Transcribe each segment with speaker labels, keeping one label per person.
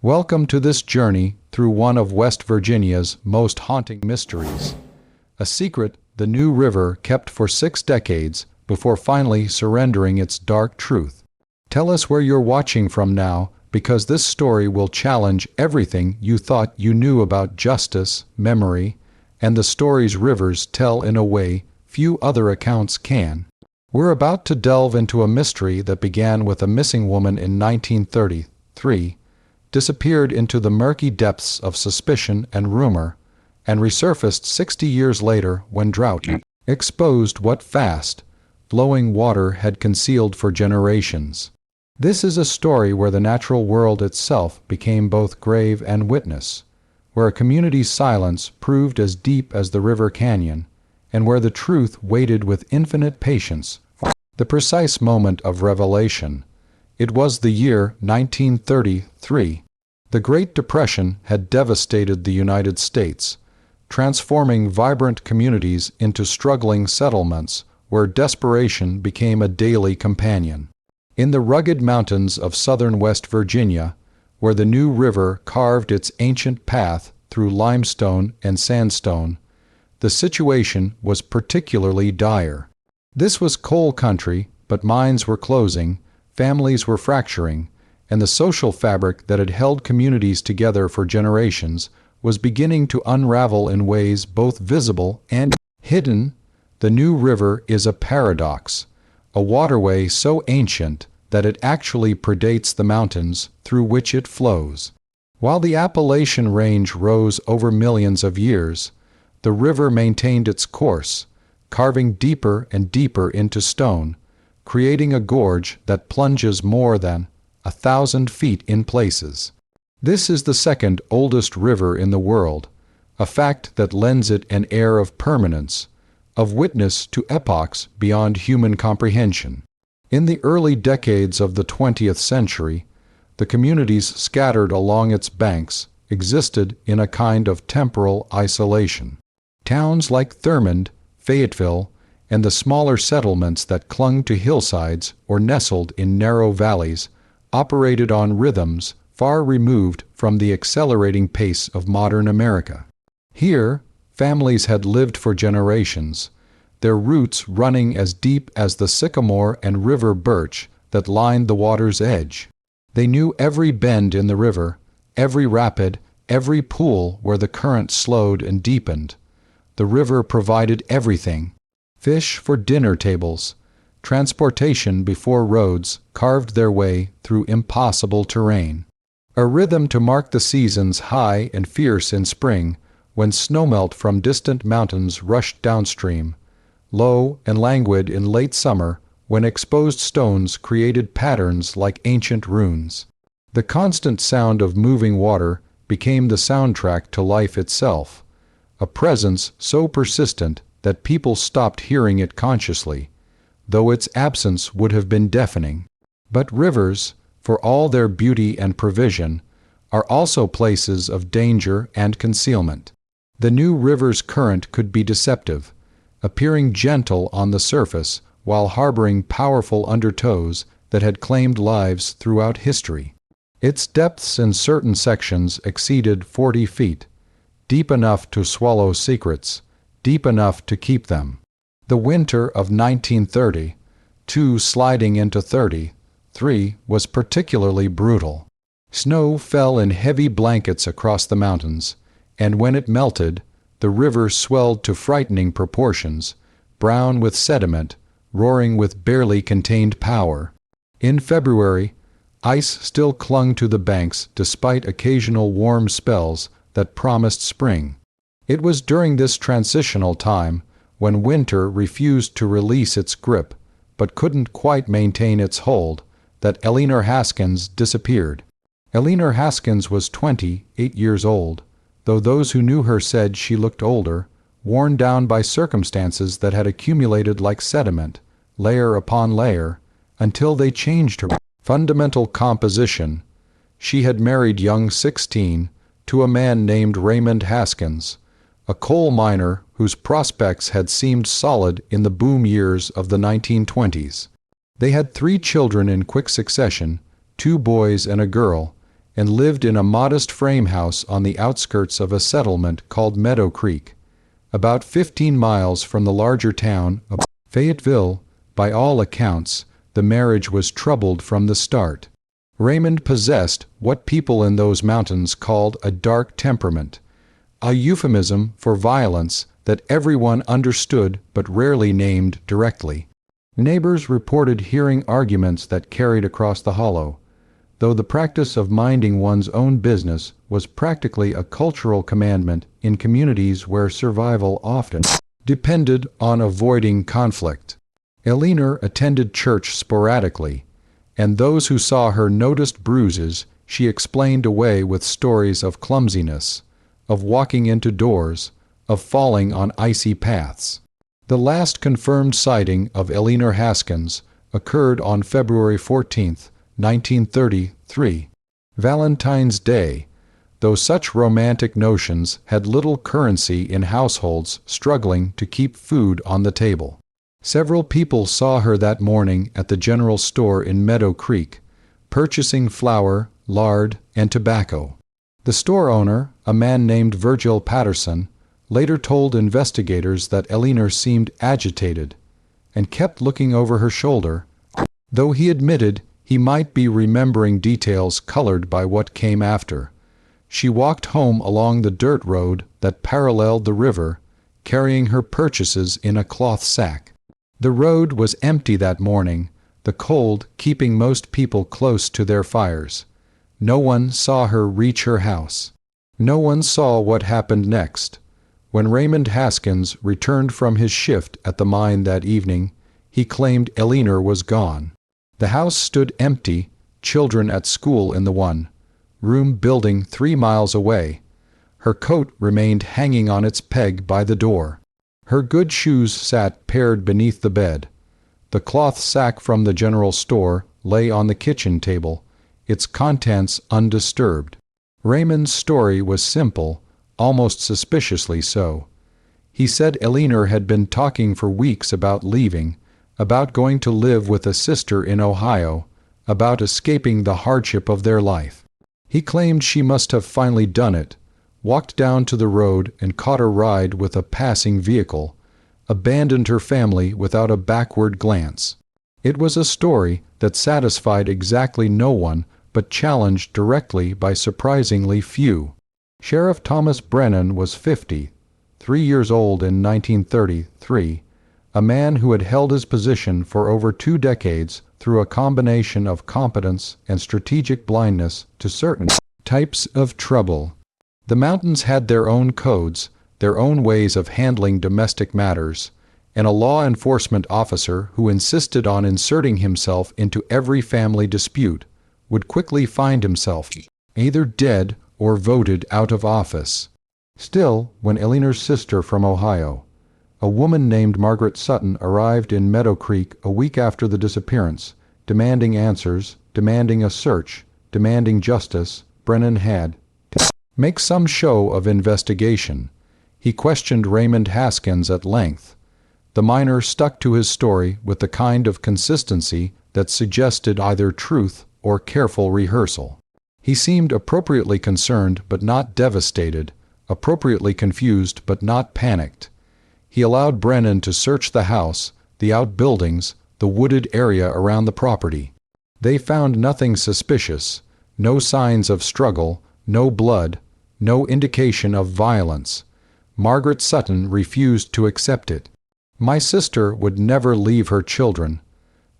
Speaker 1: Welcome to this journey through one of West Virginia's most haunting mysteries. A secret the New River kept for 6 decades before finally surrendering its dark truth. Tell us where you're watching from now, because this story will challenge everything you thought you knew about justice, memory, and the stories rivers tell in a way few other accounts can. We're about to delve into a mystery that began with a missing woman in 1933, disappeared into the murky depths of suspicion and rumor, and resurfaced 60 years later when drought exposed what fast, flowing water had concealed for generations. This is a story where the natural world itself became both grave and witness, where a community's silence proved as deep as the river canyon, and where the truth waited with infinite patience for the precise moment of revelation. It was the year 1933. The Great Depression had devastated the United States, transforming vibrant communities into struggling settlements where desperation became a daily companion. In the rugged mountains of southern West Virginia, where the New River carved its ancient path through limestone and sandstone, the situation was particularly dire. This was coal country, but mines were closing, families were fracturing, and the social fabric that had held communities together for generations was beginning to unravel in ways both visible and hidden. The New River is a paradox, a waterway so ancient that it actually predates the mountains through which it flows. While the Appalachian Range rose over millions of years, the river maintained its course, carving deeper and deeper into stone, creating a gorge that plunges more than 1,000 feet in places. This is the second oldest river in the world, a fact that lends it an air of permanence, of witness to epochs beyond human comprehension. In the early decades of the 20th century, the communities scattered along its banks existed in a kind of temporal isolation. Towns like Thurmond, Fayetteville, and the smaller settlements that clung to hillsides or nestled in narrow valleys operated on rhythms far removed from the accelerating pace of modern America. Here, families had lived for generations, their roots running as deep as the sycamore and river birch that lined the water's edge. They knew every bend in the river, every rapid, every pool where the current slowed and deepened. The river provided everything: fish for dinner tables, transportation before roads carved their way through impossible terrain, a rhythm to mark the seasons high and fierce in spring when snowmelt from distant mountains rushed downstream, low and languid in late summer when exposed stones created patterns like ancient runes. The constant sound of moving water became the soundtrack to life itself, a presence so persistent that people stopped hearing it consciously, though its absence would have been deafening. But rivers, for all their beauty and provision, are also places of danger and concealment. The New River's current could be deceptive, appearing gentle on the surface while harboring powerful undertows that had claimed lives throughout history. Its depths in certain sections exceeded 40 feet, deep enough to swallow secrets, deep enough to keep them. The winter of 1932 sliding into 33 was particularly brutal. Snow fell in heavy blankets across the mountains, and when it melted, the river swelled to frightening proportions, brown with sediment, roaring with barely contained power. In February, ice still clung to the banks despite occasional warm spells that promised spring. It was during this transitional time, when winter refused to release its grip but couldn't quite maintain its hold, that Eleanor Haskins disappeared. Eleanor Haskins was 28 years old, though those who knew her said she looked older, worn down by circumstances that had accumulated like sediment, layer upon layer, until they changed her fundamental composition. She had married young 16 to a man named Raymond Haskins, a coal miner whose prospects had seemed solid in the boom years of the 1920s. They had 3 children in quick succession, 2 boys and a girl, and lived in a modest frame house on the outskirts of a settlement called Meadow Creek, about 15 miles from the larger town of Fayetteville. By all accounts, the marriage was troubled from the start. Raymond possessed what people in those mountains called a dark temperament, a euphemism for violence that everyone understood but rarely named directly. Neighbors reported hearing arguments that carried across the hollow, though the practice of minding one's own business was practically a cultural commandment in communities where survival often depended on avoiding conflict. Eleanor attended church sporadically, and those who saw her noticed bruises she explained away with stories of clumsiness, of walking into doors, of falling on icy paths. The last confirmed sighting of Eleanor Haskins occurred on February 14, 1933, Valentine's Day, though such romantic notions had little currency in households struggling to keep food on the table. Several people saw her that morning at the general store in Meadow Creek, purchasing flour, lard, and tobacco. The store owner, a man named Virgil Patterson, later told investigators that Eleanor seemed agitated and kept looking over her shoulder, though he admitted he might be remembering details colored by what came after. She walked home along the dirt road that paralleled the river, carrying her purchases in a cloth sack. The road was empty that morning, the cold keeping most people close to their fires. No one saw her reach her house. No one saw what happened next. When Raymond Haskins returned from his shift at the mine that evening, he claimed Eleanor was gone. The house stood empty, children at school in the one-room building 3 miles away. Her coat remained hanging on its peg by the door. Her good shoes sat paired beneath the bed. The cloth sack from the general store lay on the kitchen table, its contents undisturbed. Raymond's story was simple, almost suspiciously so. He said Eleanor had been talking for weeks about leaving, about going to live with a sister in Ohio, about escaping the hardship of their life. He claimed she must have finally done it, walked down to the road and caught a ride with a passing vehicle, abandoned her family without a backward glance. It was a story that satisfied exactly no one but challenged directly by surprisingly few. Sheriff Thomas Brennan was 53 years old in 1933, a man who had held his position for over 2 decades through a combination of competence and strategic blindness to certain types of trouble. The mountains had their own codes, their own ways of handling domestic matters, and a law enforcement officer who insisted on inserting himself into every family dispute would quickly find himself either dead or voted out of office. Still, when Eleanor's sister from Ohio, a woman named Margaret Sutton, arrived in Meadow Creek a week after the disappearance, demanding answers, demanding a search, demanding justice, Brennan had to make some show of investigation. He questioned Raymond Haskins at length. The miner stuck to his story with the kind of consistency that suggested either truth or careful rehearsal. He seemed appropriately concerned but not devastated, appropriately confused but not panicked. He allowed Brennan to search the house, the outbuildings, the wooded area around the property. They found nothing suspicious, no signs of struggle, no blood, no indication of violence. Margaret Sutton refused to accept it. "My sister would never leave her children,"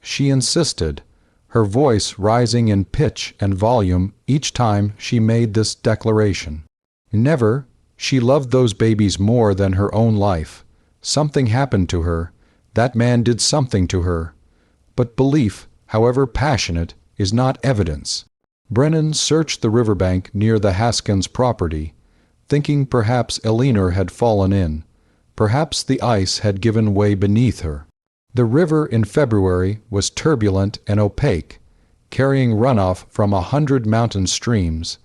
Speaker 1: she insisted, her voice rising in pitch and volume each time she made this declaration. "Never. She loved those babies more than her own life. Something happened to her. That man did something to her. But belief, however passionate, is not evidence." Brennan searched the riverbank near the Haskins property, thinking perhaps Eleanor had fallen in. Perhaps the ice had given way beneath her. The river in February was turbulent and opaque, carrying runoff from 100 mountain streams,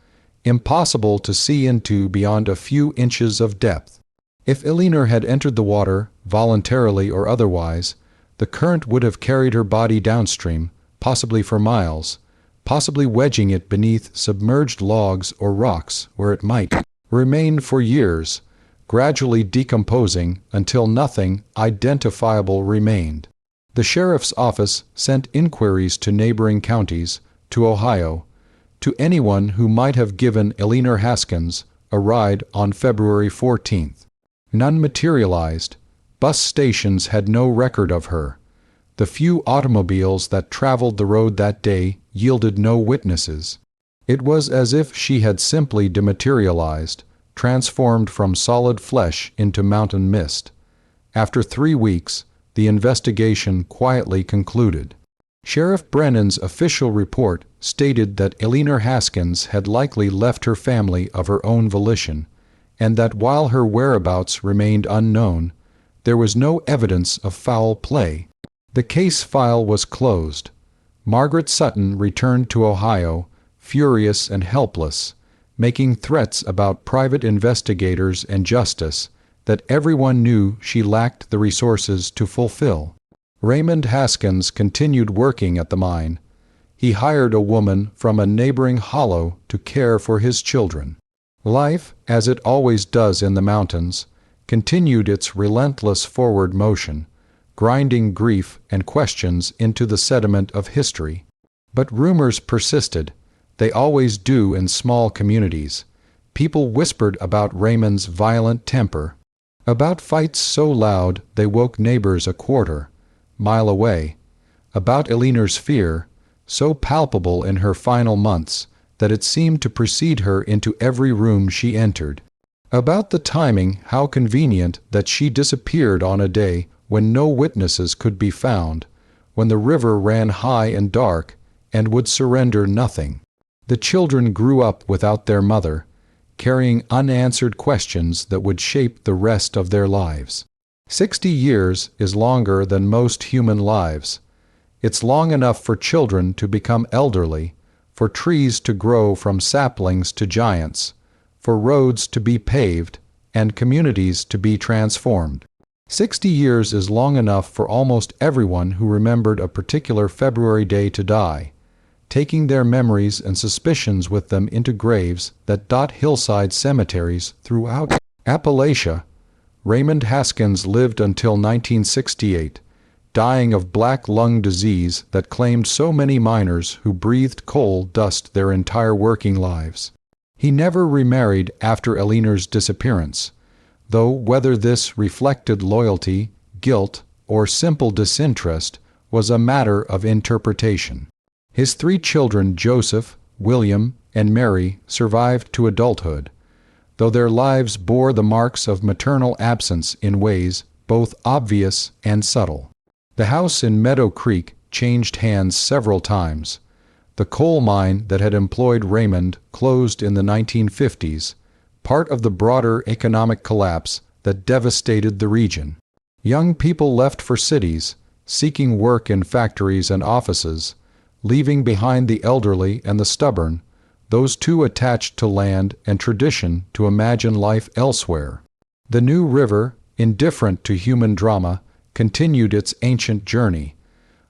Speaker 1: impossible to see into beyond a few inches of depth. If Eleanor had entered the water, voluntarily or otherwise, the current would have carried her body downstream, possibly for miles, possibly wedging it beneath submerged logs or rocks where it might remain for years, gradually decomposing until nothing identifiable remained. The sheriff's office sent inquiries to neighboring counties, to Ohio, to anyone who might have given Eleanor Haskins a ride on February 14th. None materialized. Bus stations had no record of her. The few automobiles that traveled the road that day yielded no witnesses. It was as if she had simply dematerialized, transformed from solid flesh into mountain mist. After 3 weeks, the investigation quietly concluded. Sheriff Brennan's official report stated that Eleanor Haskins had likely left her family of her own volition, and that while her whereabouts remained unknown, there was no evidence of foul play. The case file was closed. Margaret Sutton returned to Ohio, furious and helpless, making threats about private investigators and justice that everyone knew she lacked the resources to fulfill. Raymond Haskins continued working at the mine. He hired a woman from a neighboring hollow to care for his children. Life, as it always does in the mountains, continued its relentless forward motion, grinding grief and questions into the sediment of history. But rumors persisted. They always do in small communities. People whispered about Raymond's violent temper, about fights so loud they woke neighbors a quarter-mile away, about Eleanor's fear, so palpable in her final months that it seemed to precede her into every room she entered. About the timing, how convenient that she disappeared on a day when no witnesses could be found, when the river ran high and dark and would surrender nothing. The children grew up without their mother, carrying unanswered questions that would shape the rest of their lives. 60 years is longer than most human lives. It's long enough for children to become elderly, for trees to grow from saplings to giants, for roads to be paved, and communities to be transformed. 60 years is long enough for almost everyone who remembered a particular February day to die, taking their memories and suspicions with them into graves that dot hillside cemeteries throughout Appalachia. Raymond Haskins lived until 1968, dying of black lung disease that claimed so many miners who breathed coal dust their entire working lives. He never remarried after Eleanor's disappearance, though whether this reflected loyalty, guilt, or simple disinterest was a matter of interpretation. His 3 children, Joseph, William, and Mary, survived to adulthood, though their lives bore the marks of maternal absence in ways both obvious and subtle. The house in Meadow Creek changed hands several times. The coal mine that had employed Raymond closed in the 1950s, part of the broader economic collapse that devastated the region. Young people left for cities, seeking work in factories and offices, leaving behind the elderly and the stubborn, those too attached to land and tradition to imagine life elsewhere. The New River, indifferent to human drama, continued its ancient journey.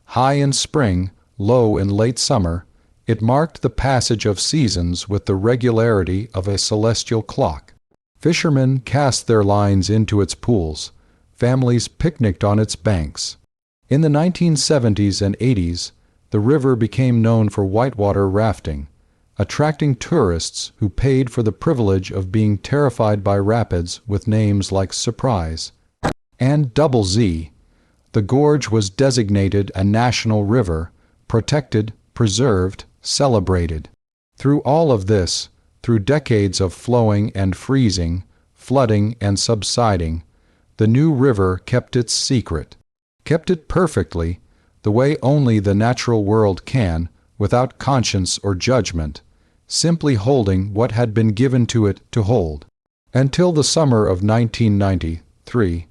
Speaker 1: High in spring, low in late summer, it marked the passage of seasons with the regularity of a celestial clock. Fishermen cast their lines into its pools. Families picnicked on its banks. In the 1970s and 80s, the river became known for whitewater rafting, attracting tourists who paid for the privilege of being terrified by rapids with names like Surprise and Double Z. The gorge was designated a national river, protected, preserved, celebrated. Through all of this, through decades of flowing and freezing, flooding and subsiding, the New River kept its secret, kept it perfectly, the way only the natural world can, without conscience or judgment, simply holding what had been given to it to hold. Until the summer of 1993,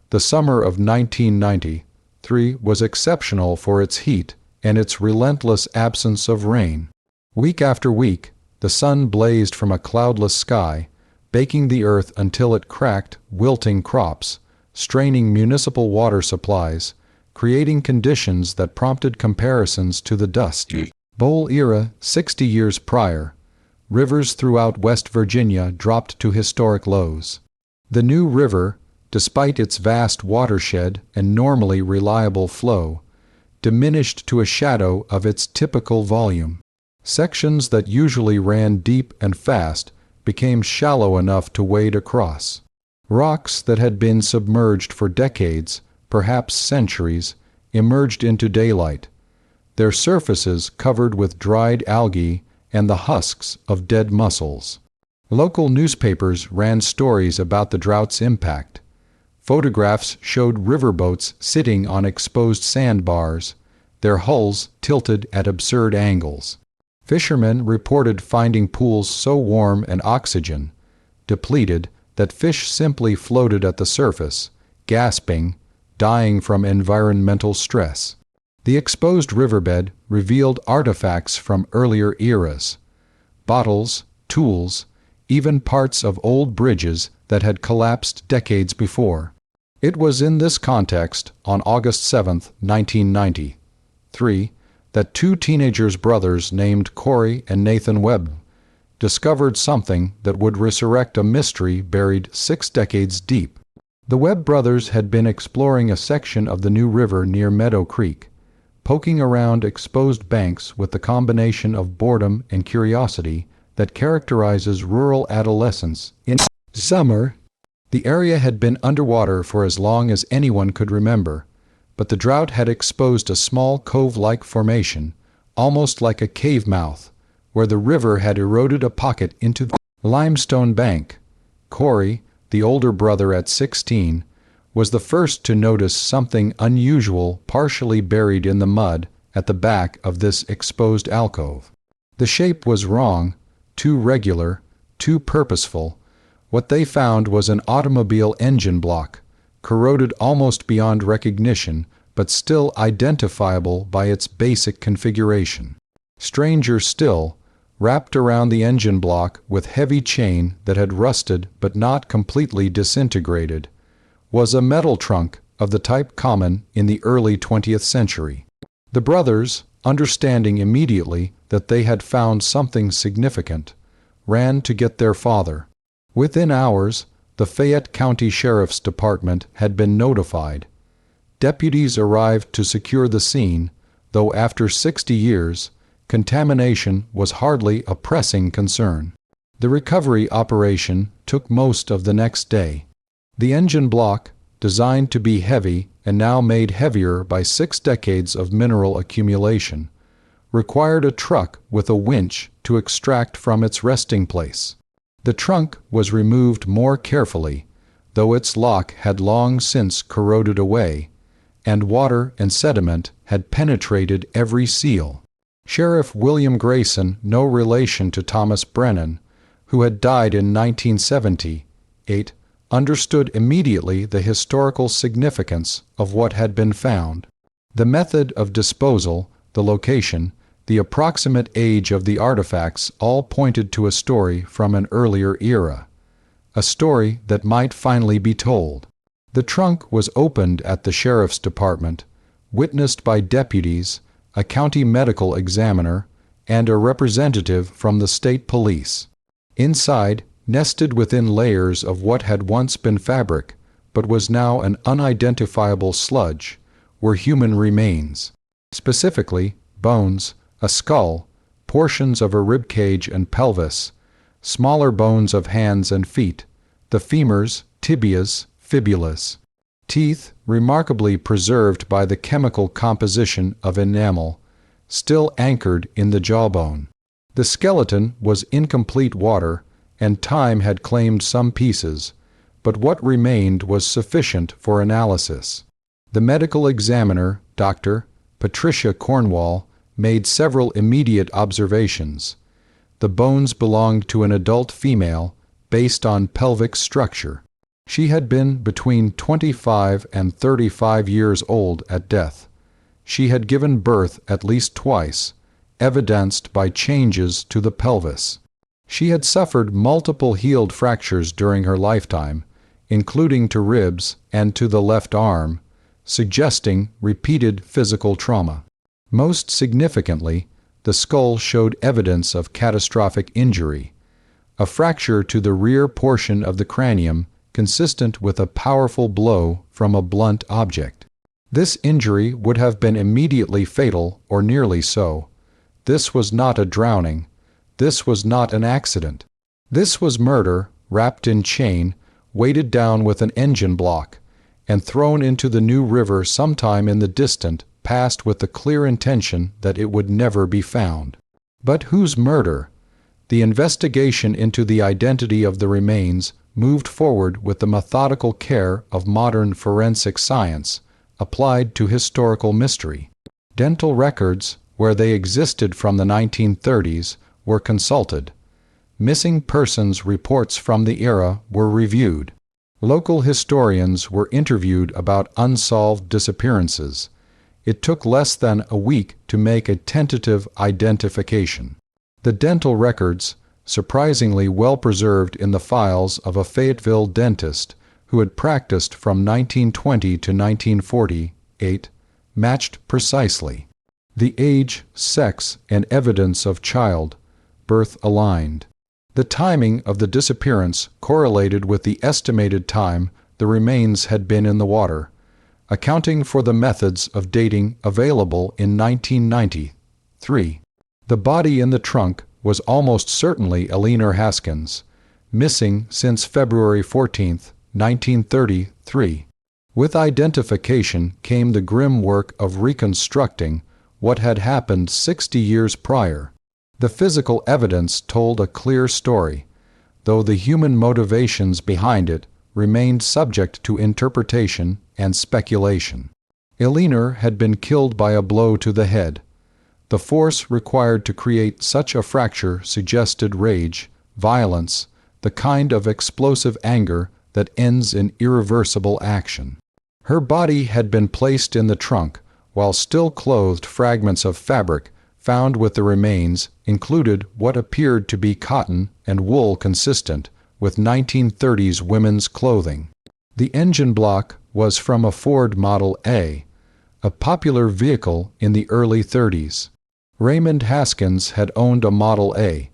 Speaker 1: the summer of 1993 was exceptional for its heat and its relentless absence of rain. Week after week, the sun blazed from a cloudless sky, baking the earth until it cracked, wilting crops, straining municipal water supplies, creating conditions that prompted comparisons to the dusty Bowl era, 60 years prior, rivers throughout West Virginia dropped to historic lows. The New River, despite its vast watershed and normally reliable flow, diminished to a shadow of its typical volume. Sections that usually ran deep and fast became shallow enough to wade across. Rocks that had been submerged for decades, perhaps centuries, emerged into daylight, their surfaces covered with dried algae and the husks of dead mussels. Local newspapers ran stories about the drought's impact. Photographs showed riverboats sitting on exposed sandbars, their hulls tilted at absurd angles. Fishermen reported finding pools so warm and oxygen depleted that fish simply floated at the surface, gasping, dying from environmental stress. The exposed riverbed revealed artifacts from earlier eras: bottles, tools, even parts of old bridges that had collapsed decades before. It was in this context, on August 7, 1993, that two teenagers' brothers named Corey and Nathan Webb discovered something that would resurrect a mystery buried 6 decades deep. The Webb brothers had been exploring a section of the New River near Meadow Creek, poking around exposed banks with the combination of boredom and curiosity that characterizes rural adolescence. In summer, the area had been underwater for as long as anyone could remember, but the drought had exposed a small cove-like formation, almost like a cave mouth, where the river had eroded a pocket into the limestone bank. Corey, the older brother at 16, was the first to notice something unusual partially buried in the mud at the back of this exposed alcove. The shape was wrong, too regular, too purposeful. What they found was an automobile engine block, corroded almost beyond recognition, but still identifiable by its basic configuration. Stranger still, wrapped around the engine block with heavy chain that had rusted but not completely disintegrated, was a metal trunk of the type common in the early 20th century. The brothers, understanding immediately that they had found something significant, ran to get their father. Within hours, the Fayette County Sheriff's Department had been notified. Deputies arrived to secure the scene, though after 60 years, contamination was hardly a pressing concern. The recovery operation took most of the next day. The engine block, designed to be heavy and now made heavier by 6 decades of mineral accumulation, required a truck with a winch to extract from its resting place. The trunk was removed more carefully, though its lock had long since corroded away, and water and sediment had penetrated every seal. Sheriff William Grayson, no relation to Thomas Brennan, who had died in 1978, understood immediately the historical significance of what had been found. The method of disposal, the location, the approximate age of the artifacts all pointed to a story from an earlier era, a story that might finally be told. The trunk was opened at the sheriff's department, witnessed by deputies, a county medical examiner, and a representative from the state police. Inside, nested within layers of what had once been fabric, but was now an unidentifiable sludge, were human remains. Specifically, bones, a skull, portions of a rib cage and pelvis, smaller bones of hands and feet, the femurs, tibias, fibulas. Teeth, remarkably preserved by the chemical composition of enamel, still anchored in the jawbone. The skeleton was incomplete water, and time had claimed some pieces, but what remained was sufficient for analysis. The medical examiner, Dr. Patricia Cornwall, made several immediate observations. The bones belonged to an adult female, based on pelvic structure. She had been between 25 and 35 years old at death. She had given birth at least twice, evidenced by changes to the pelvis. She had suffered multiple healed fractures during her lifetime, including to ribs and to the left arm, suggesting repeated physical trauma. Most significantly, the skull showed evidence of catastrophic injury, a fracture to the rear portion of the cranium consistent with a powerful blow from a blunt object. This injury would have been immediately fatal or nearly so. This was not a drowning. This was not an accident. This was murder, wrapped in chain, weighted down with an engine block, and thrown into the New River sometime in the distant past with the clear intention that it would never be found. But whose murder? The investigation into the identity of the remains moved forward with the methodical care of modern forensic science, applied to historical mystery. Dental records, where they existed from the 1930s, were consulted. Missing persons reports from the era were reviewed. Local historians were interviewed about unsolved disappearances. It took less than a week to make a tentative identification. The dental records, surprisingly well preserved in the files of a Fayetteville dentist who had practiced from 1920 to 1948, matched precisely. The age, sex, and evidence of birth aligned. The timing of the disappearance correlated with the estimated time the remains had been in the water, accounting for the methods of dating available in 1993. The body in the trunk was almost certainly Eleanor Haskins, missing since February 14, 1933. With identification came the grim work of reconstructing what had happened 60 years prior. The physical evidence told a clear story, though the human motivations behind it remained subject to interpretation and speculation. Eleanor had been killed by a blow to the head. The force required to create such a fracture suggested rage, violence, the kind of explosive anger that ends in irreversible action. Her body had been placed in the trunk, while still clothed fragments of fabric found with the remains included what appeared to be cotton and wool consistent with 1930s women's clothing. The engine block was from a Ford Model A, a popular vehicle in the early 30s. Raymond Haskins had owned a Model A,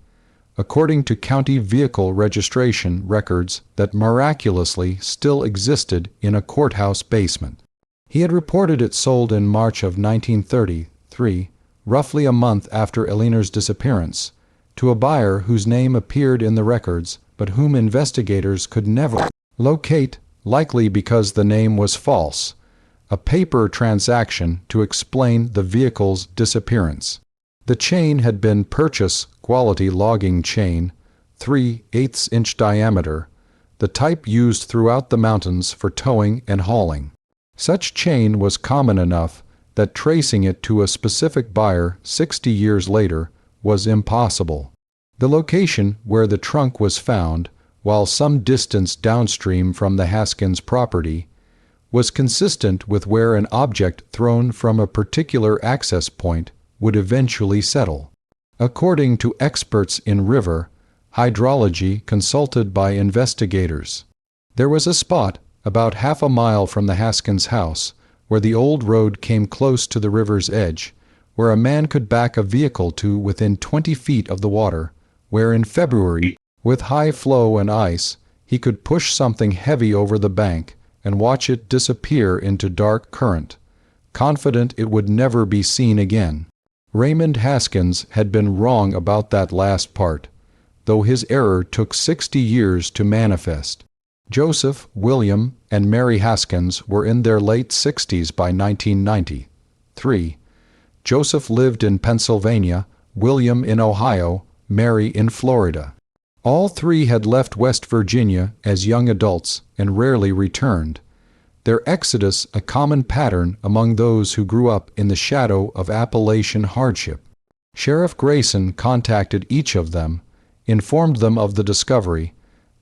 Speaker 1: according to county vehicle registration records that miraculously still existed in a courthouse basement. He had reported it sold in March of 1933, roughly a month after Eleanor's disappearance, to a buyer whose name appeared in the records but whom investigators could never locate, likely because the name was false, a paper transaction to explain the vehicle's disappearance. The chain had been purchase-quality logging chain, 3/8 inch diameter, the type used throughout the mountains for towing and hauling. Such chain was common enough that tracing it to a specific buyer 60 years later was impossible. The location where the trunk was found, while some distance downstream from the Haskins property, was consistent with where an object thrown from a particular access point would eventually settle. According to experts in river hydrology consulted by investigators, there was a spot about half a mile from the Haskins house where the old road came close to the river's edge, where a man could back a vehicle to within 20 feet of the water, where in February, with high flow and ice, he could push something heavy over the bank and watch it disappear into dark current, confident it would never be seen again. Raymond Haskins had been wrong about that last part, though his error took 60 years to manifest. Joseph, William, and Mary Haskins were in their late 60s by 1993. Joseph lived in Pennsylvania, William in Ohio, Mary in Florida. All three had left West Virginia as young adults and rarely returned, their exodus a common pattern among those who grew up in the shadow of Appalachian hardship. Sheriff Grayson contacted each of them, informed them of the discovery,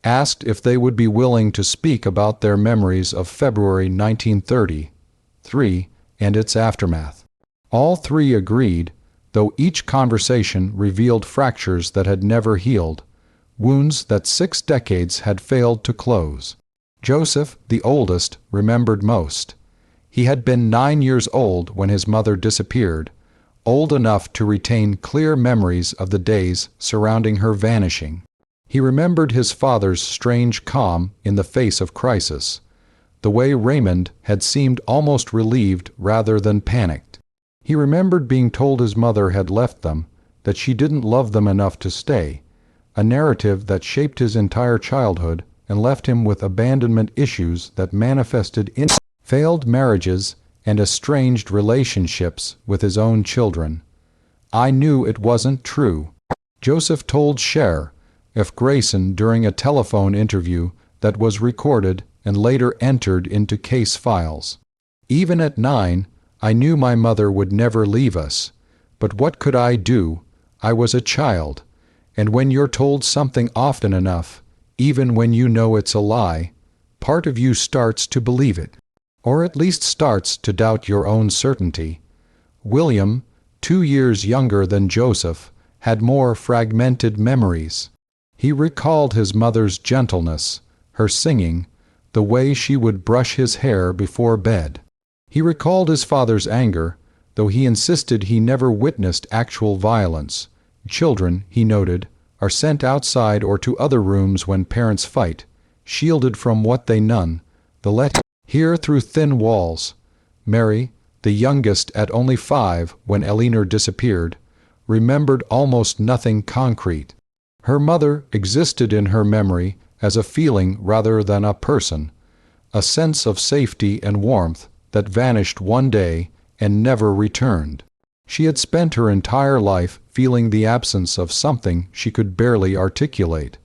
Speaker 1: asked if they would be willing to speak about their memories of February 1933 and its aftermath. All three agreed, though each conversation revealed fractures that had never healed, wounds that 6 decades had failed to close. Joseph, the oldest, remembered most. He had been 9 years old when his mother disappeared, old enough to retain clear memories of the days surrounding her vanishing. He remembered his father's strange calm in the face of crisis, the way Raymond had seemed almost relieved rather than panicked. He remembered being told his mother had left them, that she didn't love them enough to stay, a narrative that shaped his entire childhood and left him with abandonment issues that manifested in failed marriages and estranged relationships with his own children. "I knew it wasn't true," Joseph told Cher F. Grayson during a telephone interview that was recorded and later entered into case files. "Even at 9, I knew my mother would never leave us. But what could I do? I was a child. And when you're told something often enough, even when you know it's a lie, part of you starts to believe it. Or at least starts to doubt your own certainty." William, 2 years younger than Joseph, had more fragmented memories. He recalled his mother's gentleness, her singing, the way she would brush his hair before bed. He recalled his father's anger, though he insisted he never witnessed actual violence. Children, he noted, are sent outside or to other rooms when parents fight, shielded from what they none, the let hear through thin walls. Mary, the youngest at only 5 when Eleanor disappeared, remembered almost nothing concrete. Her mother existed in her memory as a feeling rather than a person, a sense of safety and warmth that vanished one day and never returned. She had spent her entire life feeling the absence of something she could barely articulate,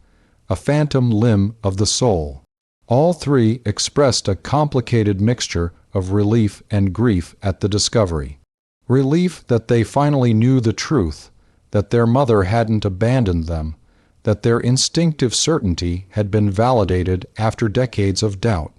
Speaker 1: a phantom limb of the soul. All three expressed a complicated mixture of relief and grief at the discovery. Relief that they finally knew the truth, that their mother hadn't abandoned them, that their instinctive certainty had been validated after decades of doubt.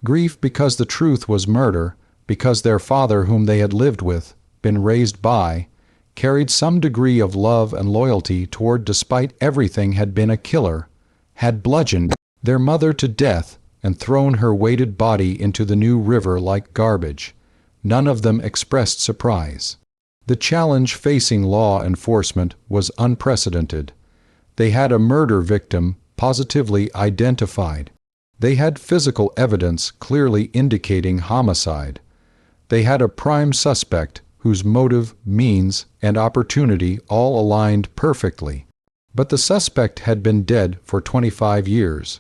Speaker 1: Grief because the truth was murder, because their father, whom they had lived with, been raised by, carried some degree of love and loyalty toward despite everything had been a killer, had bludgeoned their mother to death and thrown her weighted body into the new river like garbage. None of them expressed surprise. The challenge facing law enforcement was unprecedented. They had a murder victim positively identified. They had physical evidence clearly indicating homicide. They had a prime suspect whose motive, means, and opportunity all aligned perfectly. But the suspect had been dead for 25 years.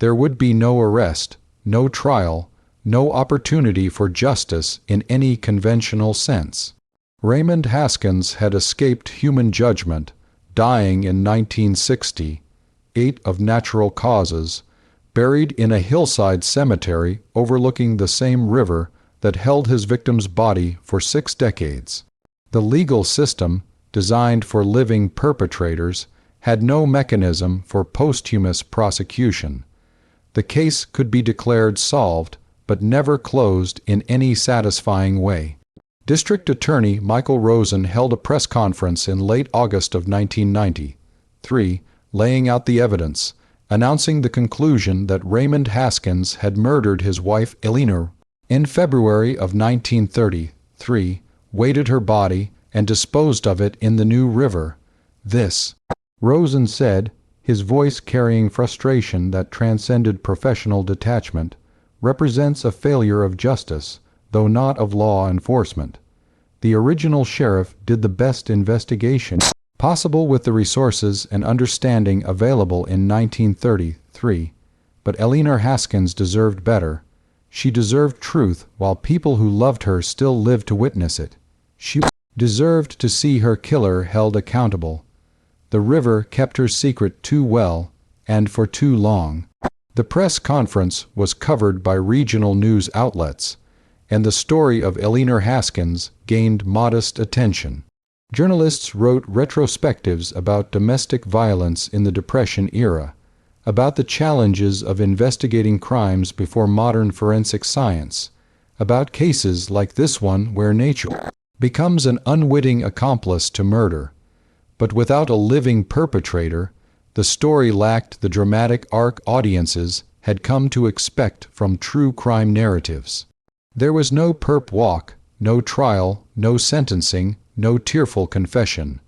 Speaker 1: There would be no arrest, no trial, no opportunity for justice in any conventional sense. Raymond Haskins had escaped human judgment, dying in 1960, 8 of natural causes, buried in a hillside cemetery overlooking the same river that held his victim's body for 6 decades. The legal system, designed for living perpetrators, had no mechanism for posthumous prosecution. The case could be declared solved, but never closed in any satisfying way. District Attorney Michael Rosen held a press conference in late August of 1993, laying out the evidence, announcing the conclusion that Raymond Haskins had murdered his wife Eleanor. In February of 1933, weighted her body and disposed of it in the New River. This, Rosen said, his voice carrying frustration that transcended professional detachment, represents a failure of justice, though not of law enforcement. The original sheriff did the best investigation possible with the resources and understanding available in 1933, but Eleanor Haskins deserved better. She deserved truth while people who loved her still lived to witness it. She deserved to see her killer held accountable. The river kept her secret too well, and for too long. The press conference was covered by regional news outlets, and the story of Eleanor Haskins gained modest attention. Journalists wrote retrospectives about domestic violence in the Depression era, about the challenges of investigating crimes before modern forensic science, about cases like this one where nature becomes an unwitting accomplice to murder. But without a living perpetrator, the story lacked the dramatic arc audiences had come to expect from true crime narratives. There was no perp walk, no trial, no sentencing, no tearful confession.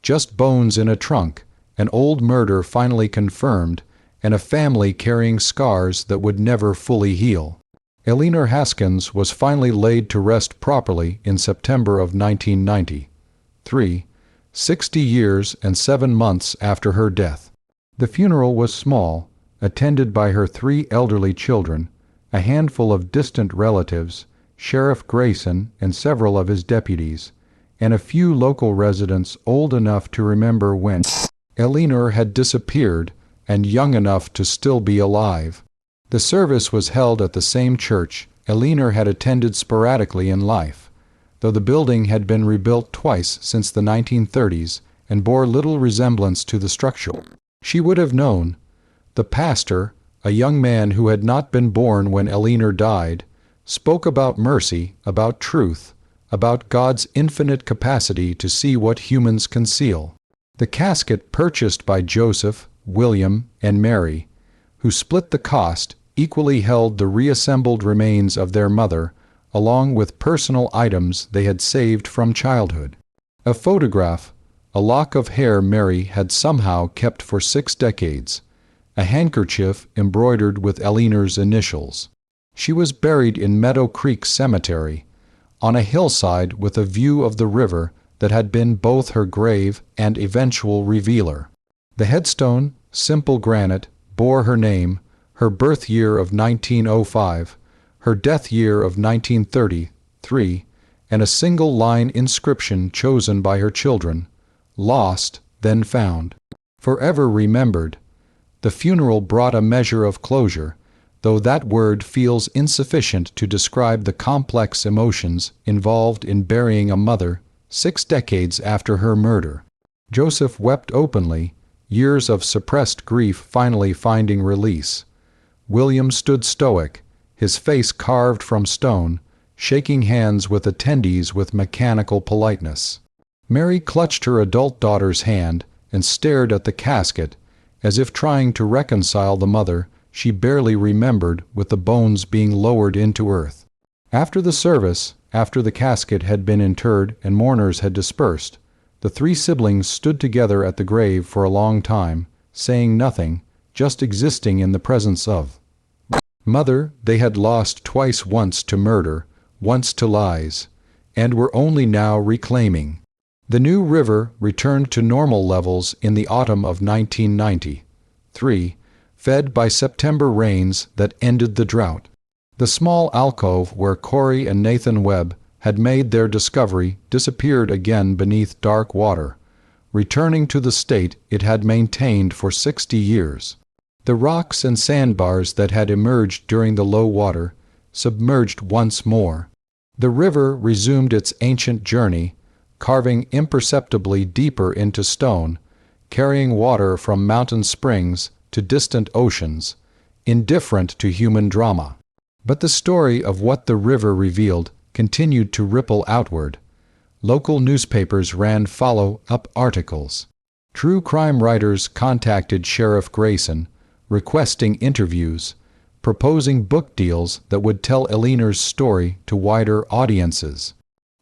Speaker 1: Just bones in a trunk, an old murder finally confirmed, and a family carrying scars that would never fully heal. Eleanor Haskins was finally laid to rest properly in September of 1993, 60 years and 7 months after her death. The funeral was small, attended by her 3 elderly children, a handful of distant relatives, Sheriff Grayson and several of his deputies, and a few local residents old enough to remember when Eleanor had disappeared and young enough to still be alive. The service was held at the same church Eleanor had attended sporadically in life, though the building had been rebuilt twice since the 1930s and bore little resemblance to the structure. She would have known. The pastor, a young man who had not been born when Eleanor died, spoke about mercy, about truth, about God's infinite capacity to see what humans conceal. The casket purchased by Joseph, William, and Mary, who split the cost, equally held the reassembled remains of their mother, along with personal items they had saved from childhood. A photograph, a lock of hair Mary had somehow kept for 6 decades, a handkerchief embroidered with Eleanor's initials. She was buried in Meadow Creek Cemetery, on a hillside with a view of the river that had been both her grave and eventual revealer. The headstone, simple granite, bore her name, her birth year of 1905, her death year of 1933, and a single-line inscription chosen by her children, "Lost, then found." Forever remembered. The funeral brought a measure of closure, though that word feels insufficient to describe the complex emotions involved in burying a mother 6 decades after her murder. Joseph wept openly, years of suppressed grief finally finding release. William stood stoic, his face carved from stone, shaking hands with attendees with mechanical politeness. Mary clutched her adult daughter's hand and stared at the casket, as if trying to reconcile the mother she barely remembered with the bones being lowered into earth. After the service, after the casket had been interred and mourners had dispersed, the 3 siblings stood together at the grave for a long time, saying nothing, just existing in the presence of Mother they had lost twice, once to murder, once to lies, and were only now reclaiming. The New River returned to normal levels in the autumn of 1993, fed by September rains that ended the drought. The small alcove where Corey and Nathan Webb had made their discovery disappeared again beneath dark water, returning to the state it had maintained for 60 years. The rocks and sandbars that had emerged during the low water submerged once more. The river resumed its ancient journey, carving imperceptibly deeper into stone, carrying water from mountain springs to distant oceans, indifferent to human drama. But the story of what the river revealed continued to ripple outward. Local newspapers ran follow-up articles. True crime writers contacted Sheriff Grayson, requesting interviews, proposing book deals that would tell Eleanor's story to wider audiences.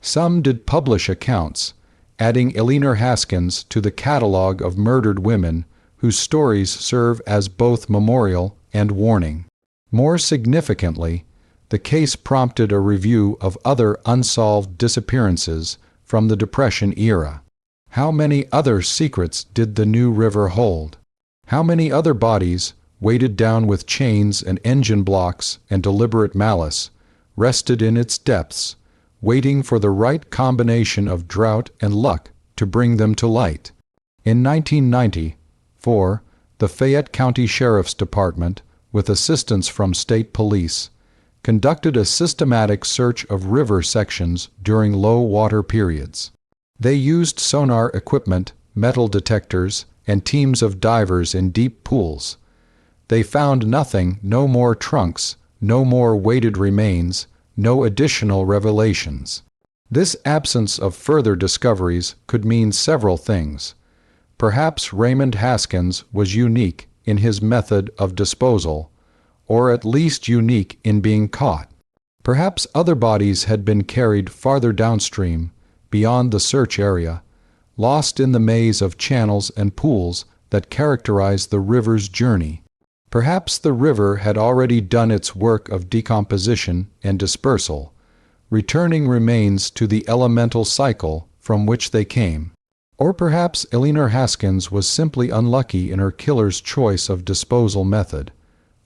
Speaker 1: Some did publish accounts, adding Eleanor Haskins to the catalog of murdered women whose stories serve as both memorial and warning. More significantly, the case prompted a review of other unsolved disappearances from the Depression era. How many other secrets did the New River hold? How many other bodies, weighted down with chains and engine blocks and deliberate malice, rested in its depths, waiting for the right combination of drought and luck to bring them to light? In 1994, the Fayette County Sheriff's Department, with assistance from state police, conducted a systematic search of river sections during low water periods. They used sonar equipment, metal detectors, and teams of divers in deep pools. They found nothing, no more trunks, no more weighted remains, no additional revelations. This absence of further discoveries could mean several things. Perhaps Raymond Haskins was unique in his method of disposal, or at least unique in being caught. Perhaps other bodies had been carried farther downstream, beyond the search area, lost in the maze of channels and pools that characterize the river's journey. Perhaps the river had already done its work of decomposition and dispersal, returning remains to the elemental cycle from which they came. Or perhaps Eleanor Haskins was simply unlucky in her killer's choice of disposal method,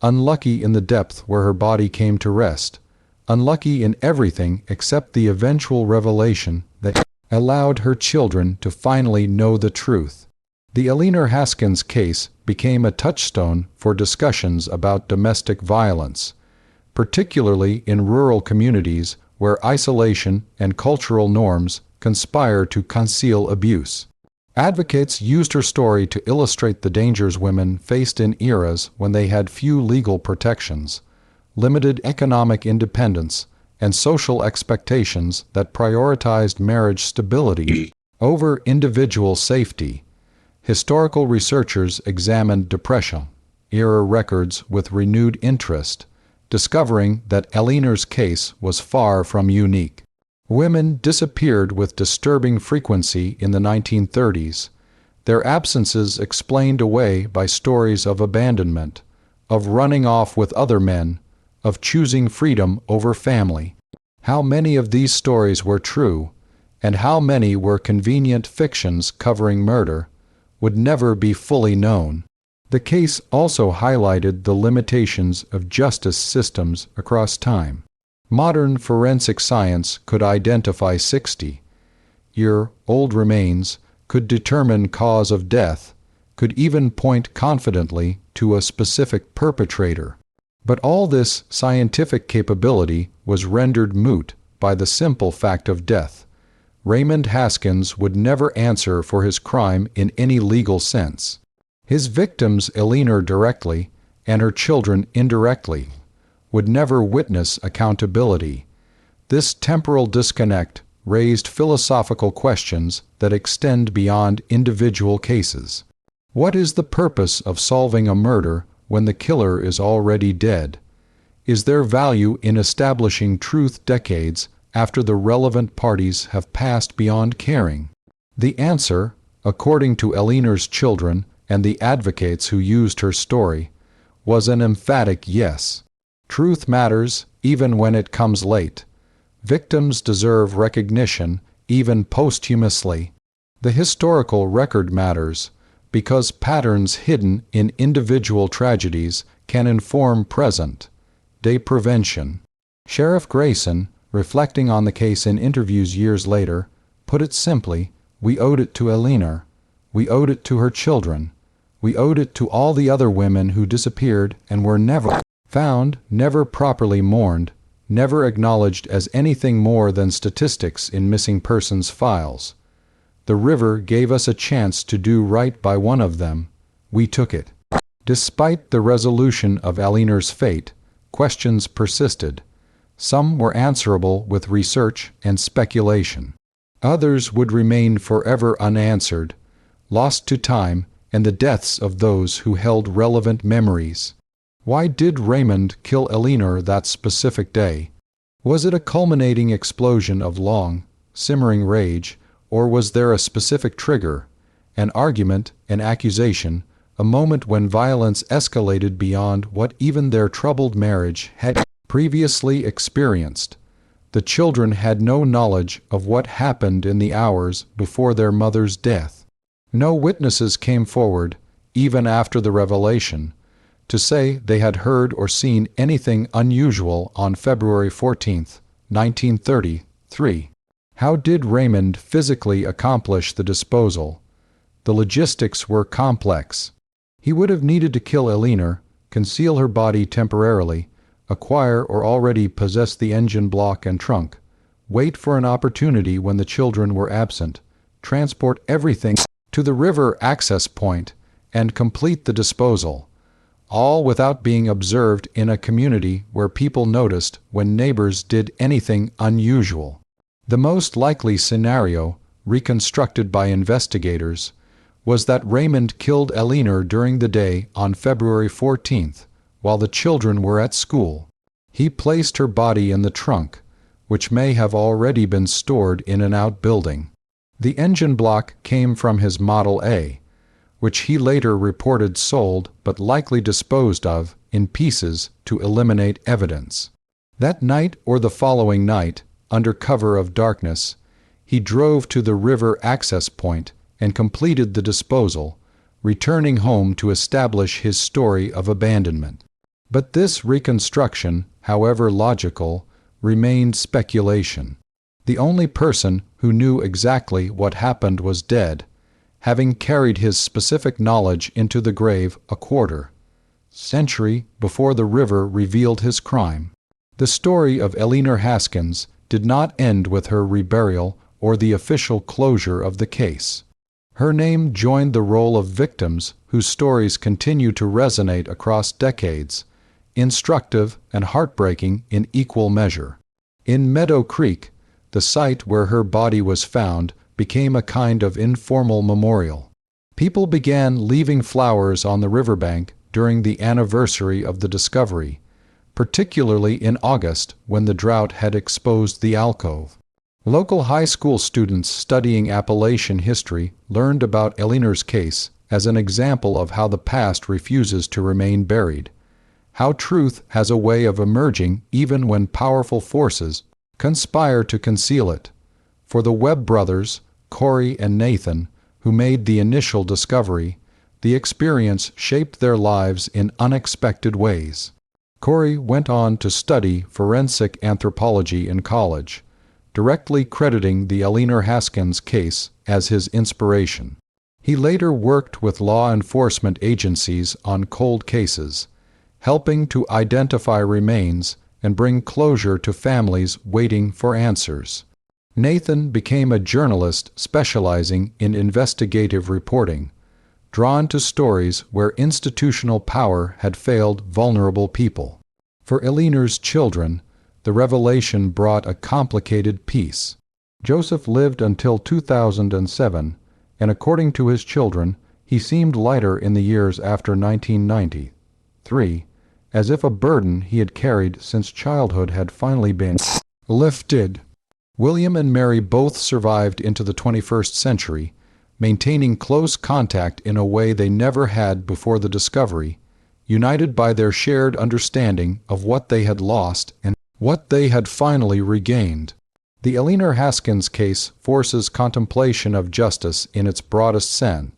Speaker 1: unlucky in the depth where her body came to rest, unlucky in everything except the eventual revelation that allowed her children to finally know the truth. The Eleanor Haskins case became a touchstone for discussions about domestic violence, particularly in rural communities where isolation and cultural norms conspire to conceal abuse. Advocates used her story to illustrate the dangers women faced in eras when they had few legal protections, limited economic independence, and social expectations that prioritized marriage stability over individual safety. Historical researchers examined Depression-era records with renewed interest, discovering that Eleanor's case was far from unique. Women disappeared with disturbing frequency in the 1930s, their absences explained away by stories of abandonment, of running off with other men, of choosing freedom over family. How many of these stories were true, and how many were convenient fictions covering murder, would never be fully known. The case also highlighted the limitations of justice systems across time. Modern forensic science could identify 60-year-old remains, could determine cause of death, could even point confidently to a specific perpetrator. But all this scientific capability was rendered moot by the simple fact of death. Raymond Haskins would never answer for his crime in any legal sense. His victims, Eleanor directly, and her children indirectly, would never witness accountability. This temporal disconnect raised philosophical questions that extend beyond individual cases. What is the purpose of solving a murder when the killer is already dead? Is there value in establishing truth decades after the relevant parties have passed beyond caring? The answer, according to Eleanor's children and the advocates who used her story, was an emphatic yes. Truth matters even when it comes late. Victims deserve recognition even posthumously. The historical record matters because patterns hidden in individual tragedies can inform present-day prevention. Sheriff Grayson, reflecting on the case in interviews years later, put it simply, we owed it to Eleanor. We owed it to her children. We owed it to all the other women who disappeared and were never found, never properly mourned, never acknowledged as anything more than statistics in missing persons files. The river gave us a chance to do right by one of them. We took it. Despite the resolution of Eleanor's fate, questions persisted. Some were answerable with research and speculation. Others would remain forever unanswered, lost to time and the deaths of those who held relevant memories. Why did Raymond kill Eleanor that specific day? Was it a culminating explosion of long, simmering rage, or was there a specific trigger, an argument, an accusation, a moment when violence escalated beyond what even their troubled marriage had previously experienced? The children had no knowledge of what happened in the hours before their mother's death. No witnesses came forward, even after the revelation, to say they had heard or seen anything unusual on February 14, 1933. How did Raymond physically accomplish the disposal? The logistics were complex. He would have needed to kill Eleanor, conceal her body temporarily, acquire or already possess the engine block and trunk, wait for an opportunity when the children were absent, transport everything to the river access point, and complete the disposal, all without being observed in a community where people noticed when neighbors did anything unusual. The most likely scenario, reconstructed by investigators, was that Raymond killed Eleanor during the day on February 14th, while the children were at school. He placed her body in the trunk, which may have already been stored in an outbuilding. The engine block came from his Model A, which he later reported sold but likely disposed of in pieces to eliminate evidence. That night or the following night, under cover of darkness, he drove to the river access point and completed the disposal, returning home to establish his story of abandonment. But this reconstruction, however logical, remained speculation. The only person who knew exactly what happened was dead, having carried his specific knowledge into the grave a quarter-century before the river revealed his crime. The story of Eleanor Haskins did not end with her reburial or the official closure of the case. Her name joined the roll of victims whose stories continue to resonate across decades, instructive and heartbreaking in equal measure. In Meadow Creek, the site where her body was found became a kind of informal memorial. People began leaving flowers on the riverbank during the anniversary of the discovery, particularly in August when the drought had exposed the alcove. Local high school students studying Appalachian history learned about Eleanor's case as an example of how the past refuses to remain buried, how truth has a way of emerging even when powerful forces conspire to conceal it. For the Webb brothers, Corey and Nathan, who made the initial discovery, the experience shaped their lives in unexpected ways. Corey went on to study forensic anthropology in college, directly crediting the Eleanor Haskins case as his inspiration. He later worked with law enforcement agencies on cold cases, helping to identify remains and bring closure to families waiting for answers. Nathan became a journalist specializing in investigative reporting, drawn to stories where institutional power had failed vulnerable people. For Eleanor's children, the revelation brought a complicated peace. Joseph lived until 2007, and according to his children, he seemed lighter in the years after 1993, as if a burden he had carried since childhood had finally been lifted. William and Mary both survived into the 21st century, maintaining close contact in a way they never had before the discovery, united by their shared understanding of what they had lost and what they had finally regained. The Eleanor Haskins case forces contemplation of justice in its broadest sense,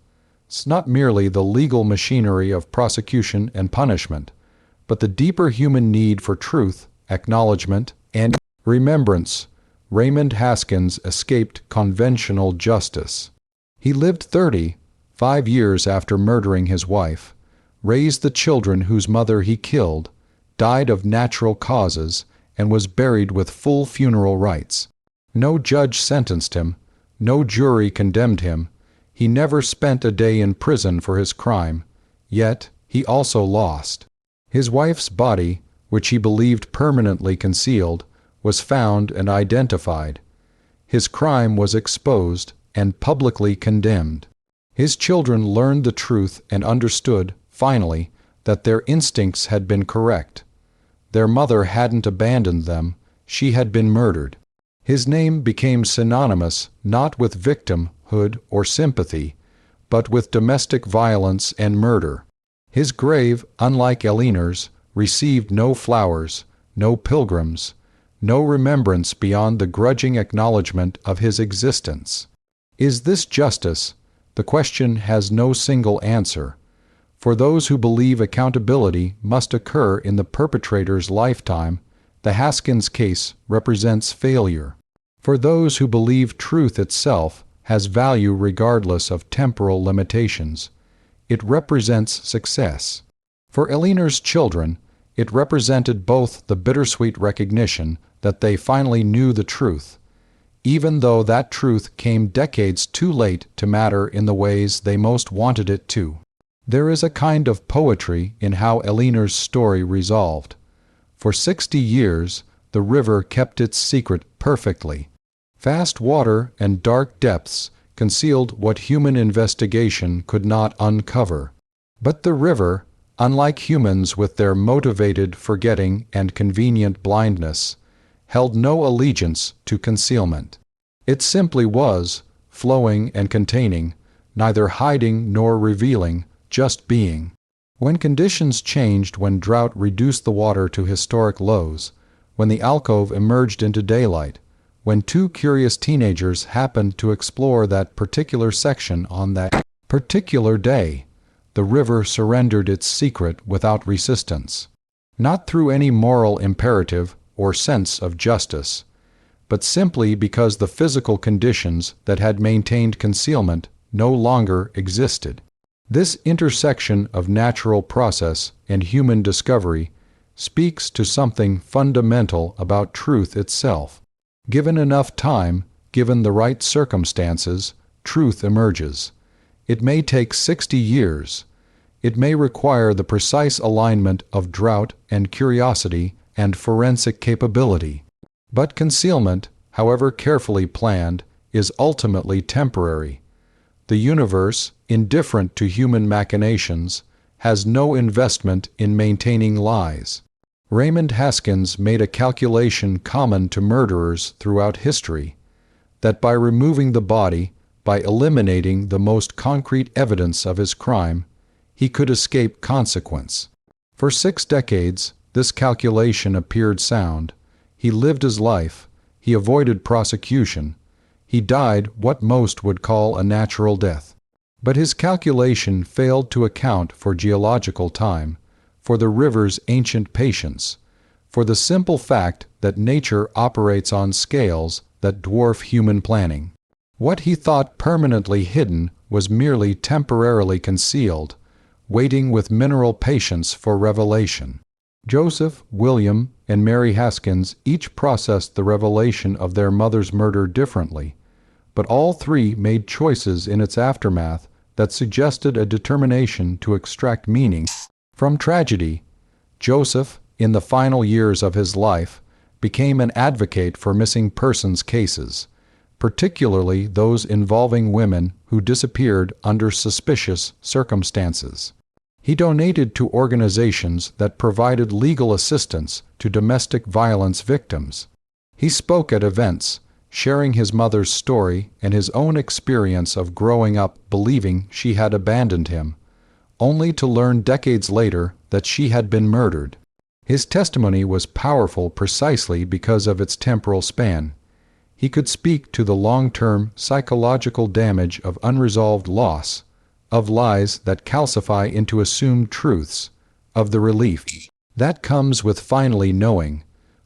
Speaker 1: not merely the legal machinery of prosecution and punishment, but the deeper human need for truth, acknowledgement, and remembrance. Raymond Haskins escaped conventional justice. He lived 35 years after murdering his wife, raised the children whose mother he killed, died of natural causes, and was buried with full funeral rites. No judge sentenced him, no jury condemned him, he never spent a day in prison for his crime, yet he also lost. His wife's body, which he believed permanently concealed, was found and identified. His crime was exposed and publicly condemned. His children learned the truth and understood, finally, that their instincts had been correct. Their mother hadn't abandoned them, she had been murdered. His name became synonymous not with victimhood or sympathy, but with domestic violence and murder. His grave, unlike Eleanor's, received no flowers, no pilgrims, no remembrance beyond the grudging acknowledgement of his existence. Is this justice? The question has no single answer. For those who believe accountability must occur in the perpetrator's lifetime, the Haskins case represents failure. For those who believe truth itself has value regardless of temporal limitations, it represents success. For Eleanor's children, it represented both the bittersweet recognition that they finally knew the truth, even though that truth came decades too late to matter in the ways they most wanted it to. There is a kind of poetry in how Eleanor's story resolved. For 60 years, the river kept its secret perfectly. Fast water and dark depths concealed what human investigation could not uncover. But the river, unlike humans with their motivated forgetting and convenient blindness, held no allegiance to concealment. It simply was, flowing and containing, neither hiding nor revealing, just being. When conditions changed, when drought reduced the water to historic lows, when the alcove emerged into daylight, when two curious teenagers happened to explore that particular section on that particular day, the river surrendered its secret without resistance. Not through any moral imperative or sense of justice, but simply because the physical conditions that had maintained concealment no longer existed. This intersection of natural process and human discovery speaks to something fundamental about truth itself. Given enough time, given the right circumstances, truth emerges. It may take 60 years. It may require the precise alignment of drought and curiosity and forensic capability. But concealment, however carefully planned, is ultimately temporary. The universe, indifferent to human machinations, has no investment in maintaining lies. Raymond Haskins made a calculation common to murderers throughout history, that by removing the body, by eliminating the most concrete evidence of his crime, he could escape consequence. For 6 decades, this calculation appeared sound. He lived his life. He avoided prosecution. He died what most would call a natural death. But his calculation failed to account for geological time, for the river's ancient patience, for the simple fact that nature operates on scales that dwarf human planning. What he thought permanently hidden was merely temporarily concealed, waiting with mineral patience for revelation. Joseph, William, and Mary Haskins each processed the revelation of their mother's murder differently, but all three made choices in its aftermath that suggested a determination to extract meaning from tragedy. Joseph, in the final years of his life, became an advocate for missing persons cases, particularly those involving women who disappeared under suspicious circumstances. He donated to organizations that provided legal assistance to domestic violence victims. He spoke at events, sharing his mother's story and his own experience of growing up believing she had abandoned him, only to learn decades later that she had been murdered. His testimony was powerful precisely because of its temporal span. He could speak to the long-term psychological damage of unresolved loss, of lies that calcify into assumed truths, of the relief that comes with finally knowing.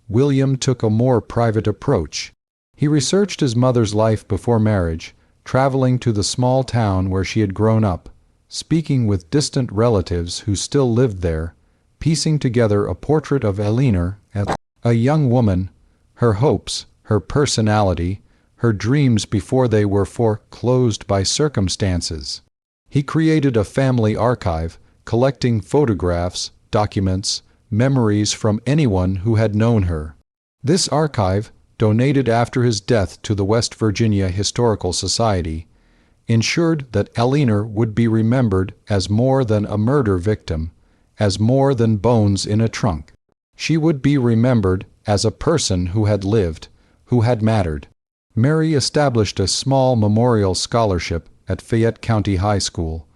Speaker 1: William took a more private approach. He researched his mother's life before marriage, traveling to the small town where she had grown up, speaking with distant relatives who still lived there, piecing together a portrait of Eleanor as a young woman, her hopes, her personality, her dreams before they were foreclosed by circumstances. He created a family archive, collecting photographs, documents, memories from anyone who had known her. This archive, donated after his death to the West Virginia Historical Society, ensured that Eleanor would be remembered as more than a murder victim, as more than bones in a trunk. She would be remembered as a person who had lived, who had mattered. Mary established a small memorial scholarship at Fayette County High School,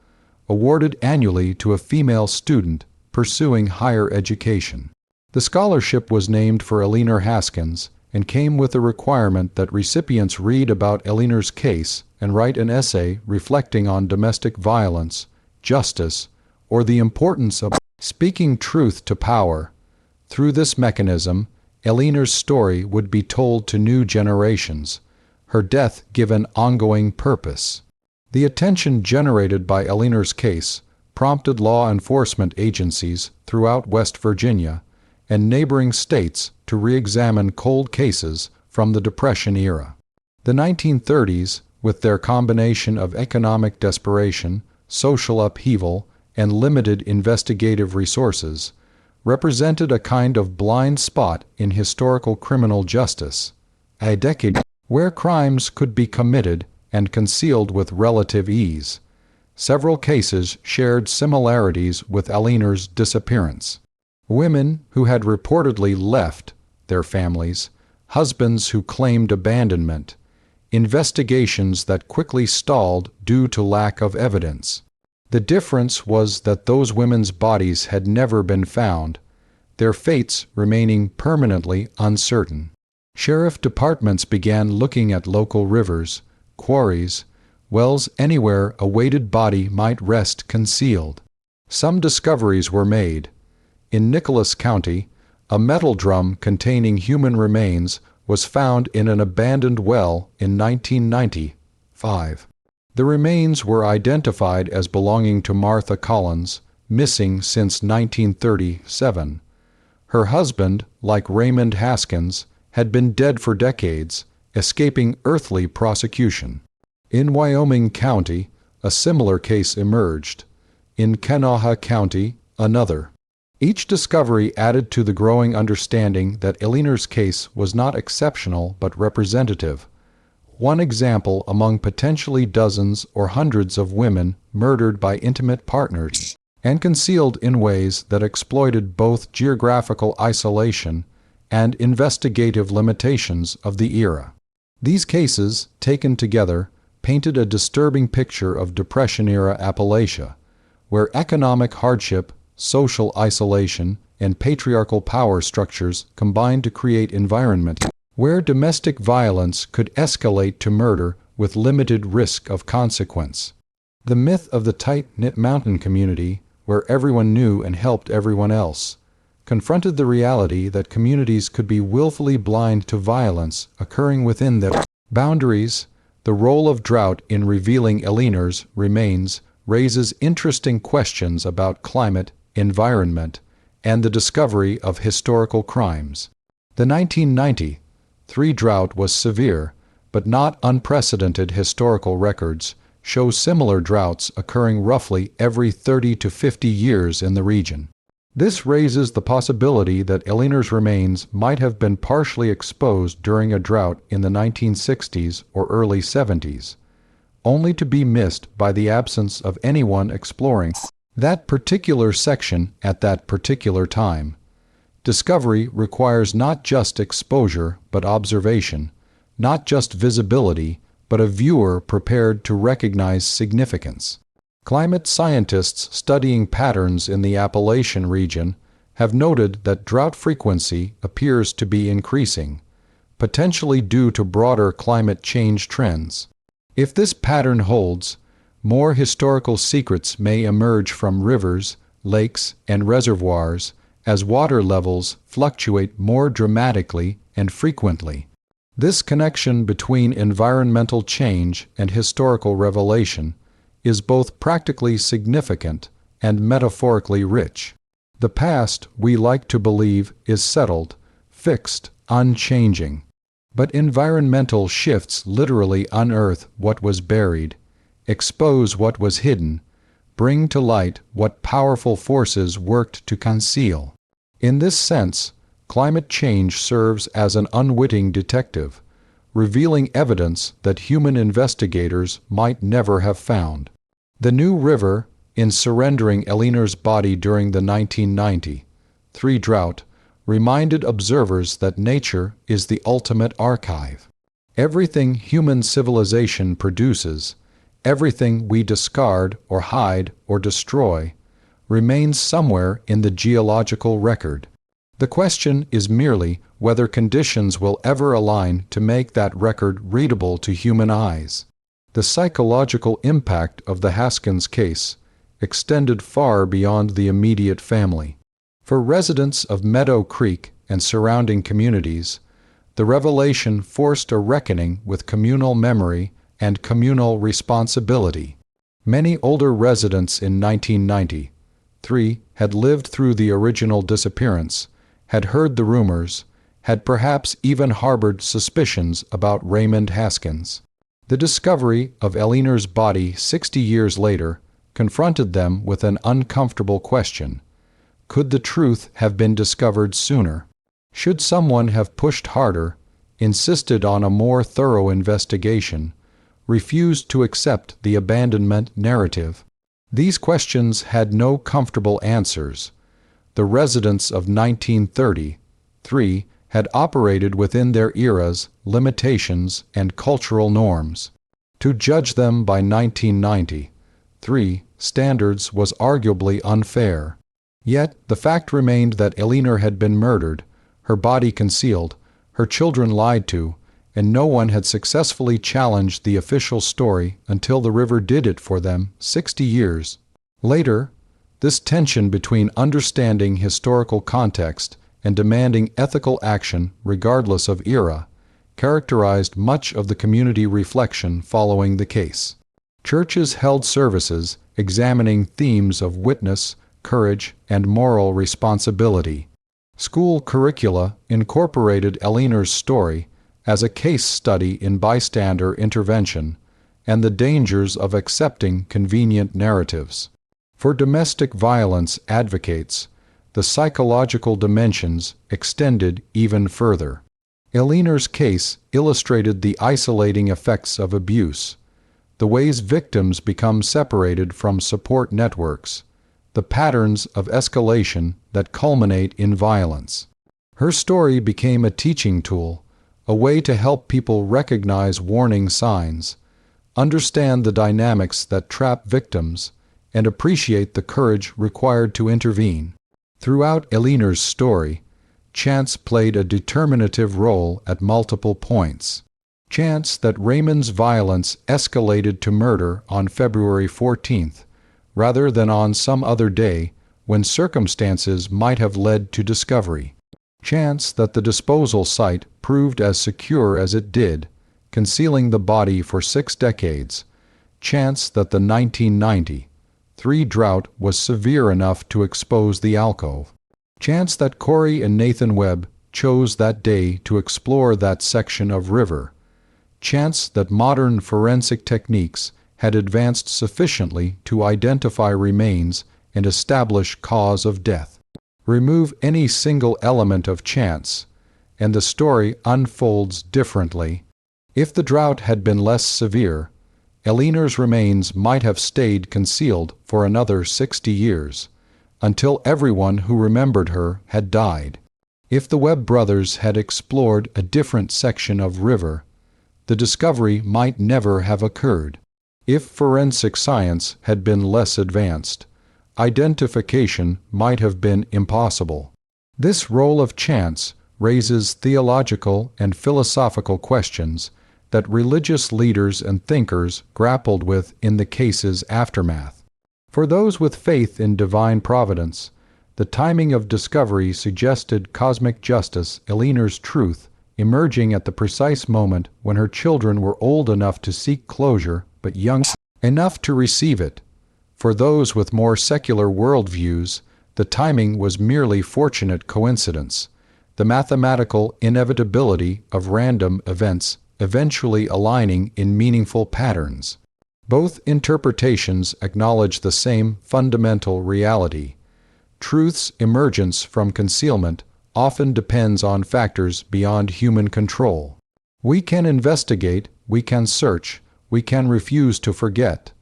Speaker 1: awarded annually to a female student pursuing higher education. The scholarship was named for Eleanor Haskins and came with a requirement that recipients read about Eleanor's case and write an essay reflecting on domestic violence, justice, or the importance of speaking truth to power. Through this mechanism, Eleanor's story would be told to new generations, her death given ongoing purpose. The attention generated by Eleanor's case prompted law enforcement agencies throughout West Virginia and neighboring states to re-examine cold cases from the Depression era. The 1930s, with their combination of economic desperation, social upheaval, and limited investigative resources, represented a kind of blind spot in historical criminal justice, a decade where crimes could be committed and concealed with relative ease. Several cases shared similarities with Eleanor's disappearance. Women who had reportedly left their families, husbands who claimed abandonment, investigations that quickly stalled due to lack of evidence. The difference was that those women's bodies had never been found, their fates remaining permanently uncertain. Sheriff departments began looking at local rivers, quarries, wells anywhere a weighted body might rest concealed. Some discoveries were made. In Nicholas County, a metal drum containing human remains was found in an abandoned well in 1995. The remains were identified as belonging to Martha Collins, missing since 1937. Her husband, like Raymond Haskins, had been dead for decades, escaping earthly prosecution. In Wyoming County, a similar case emerged. In Kanawha County, another. Each discovery added to the growing understanding that Eleanor's case was not exceptional but representative. One example among potentially dozens or hundreds of women murdered by intimate partners, and concealed in ways that exploited both geographical isolation and investigative limitations of the era. These cases, taken together, painted a disturbing picture of Depression-era Appalachia, where economic hardship, social isolation, and patriarchal power structures combined to create environment where domestic violence could escalate to murder with limited risk of consequence. The myth of the tight-knit mountain community, where everyone knew and helped everyone else, confronted the reality that communities could be willfully blind to violence occurring within their boundaries. The role of drought in revealing Eleanor's remains raises interesting questions about climate, environment, and the discovery of historical crimes. The 1993 drought was severe, but not unprecedented. Historical records show similar droughts occurring roughly every 30 to 50 years in the region. This raises the possibility that Eleanor's remains might have been partially exposed during a drought in the 1960s or early 70s, only to be missed by the absence of anyone exploring that particular section at that particular time. Discovery requires not just exposure but observation, not just visibility but a viewer prepared to recognize significance. Climate scientists studying patterns in the Appalachian region have noted that drought frequency appears to be increasing, potentially due to broader climate change trends. If this pattern holds, more historical secrets may emerge from rivers, lakes, and reservoirs as water levels fluctuate more dramatically and frequently. This connection between environmental change and historical revelation is both practically significant and metaphorically rich. The past, we like to believe, is settled, fixed, unchanging. But environmental shifts literally unearth what was buried, expose what was hidden, bring to light what powerful forces worked to conceal. In this sense, climate change serves as an unwitting detective, revealing evidence that human investigators might never have found. The New River, in surrendering Eleanor's body during the 1993 drought, reminded observers that nature is the ultimate archive. Everything human civilization produces, everything we discard or hide or destroy, remains somewhere in the geological record. The question is merely whether conditions will ever align to make that record readable to human eyes. The psychological impact of the Haskins case extended far beyond the immediate family. For residents of Meadow Creek and surrounding communities, the revelation forced a reckoning with communal memory and communal responsibility. Many older residents in 1993 had lived through the original disappearance, had heard the rumors, had perhaps even harbored suspicions about Raymond Haskins. The discovery of Eleanor's body 60 years later confronted them with an uncomfortable question. Could the truth have been discovered sooner? Should someone have pushed harder, insisted on a more thorough investigation, refused to accept the abandonment narrative? These questions had no comfortable answers. The residents of 1933 had operated within their era's limitations and cultural norms. To judge them by 1993 standards was arguably unfair. Yet the fact remained that Eleanor had been murdered, her body concealed, her children lied to, and no one had successfully challenged the official story until the river did it for them 60 years later. This tension between understanding historical context and demanding ethical action regardless of era characterized much of the community reflection following the case. Churches held services examining themes of witness, courage, and moral responsibility. School curricula incorporated Eleanor's story as a case study in bystander intervention and the dangers of accepting convenient narratives. For domestic violence advocates, the psychological dimensions extended even further. Eleanor's case illustrated the isolating effects of abuse, the ways victims become separated from support networks, the patterns of escalation that culminate in violence. Her story became a teaching tool, a way to help people recognize warning signs, understand the dynamics that trap victims, and appreciate the courage required to intervene. Throughout Eleanor's story, chance played a determinative role at multiple points. Chance that Raymond's violence escalated to murder on February 14th, rather than on some other day when circumstances might have led to discovery. Chance that the disposal site proved as secure as it did, concealing the body for 6 decades. Chance that the 1993 drought was severe enough to expose the alcove. Chance that Corey and Nathan Webb chose that day to explore that section of river. Chance that modern forensic techniques had advanced sufficiently to identify remains and establish cause of death. Remove any single element of chance, and the story unfolds differently. If the drought had been less severe, Eleanor's remains might have stayed concealed for another 60 years, until everyone who remembered her had died. If the Webb brothers had explored a different section of river, the discovery might never have occurred. If forensic science had been less advanced, identification might have been impossible. This role of chance raises theological and philosophical questions that religious leaders and thinkers grappled with in the case's aftermath. For those with faith in divine providence, the timing of discovery suggested cosmic justice, Eleanor's truth, emerging at the precise moment when her children were old enough to seek closure but young enough to receive it. For those with more secular worldviews, the timing was merely fortunate coincidence, the mathematical inevitability of random events eventually aligning in meaningful patterns. Both interpretations acknowledge the same fundamental reality. Truth's emergence from concealment often depends on factors beyond human control. We can investigate, we can search, we can refuse to forget.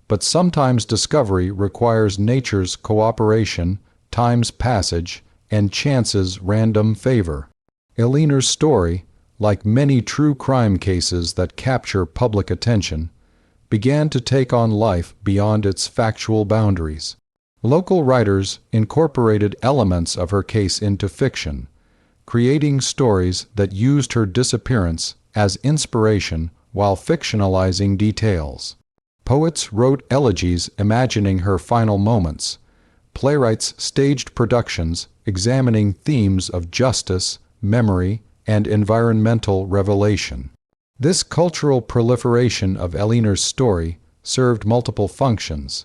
Speaker 1: But sometimes discovery requires nature's cooperation, time's passage, and chance's random favor. Eleanor's story, like many true crime cases that capture public attention, began to take on life beyond its factual boundaries. Local writers incorporated elements of her case into fiction, creating stories that used her disappearance as inspiration while fictionalizing details. Poets wrote elegies imagining her final moments. Playwrights staged productions examining themes of justice, memory, and environmental revelation. This cultural proliferation of Eleanor's story served multiple functions.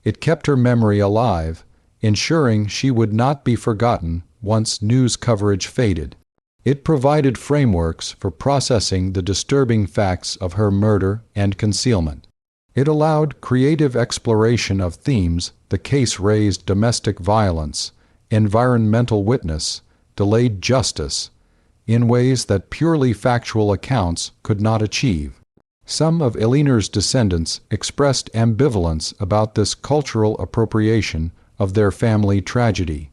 Speaker 1: It kept her memory alive, ensuring she would not be forgotten once news coverage faded. It provided frameworks for processing the disturbing facts of her murder and concealment. It allowed creative exploration of themes the case raised: domestic violence, environmental witness, delayed justice, in ways that purely factual accounts could not achieve. Some of Eleanor's descendants expressed ambivalence about this cultural appropriation of their family tragedy.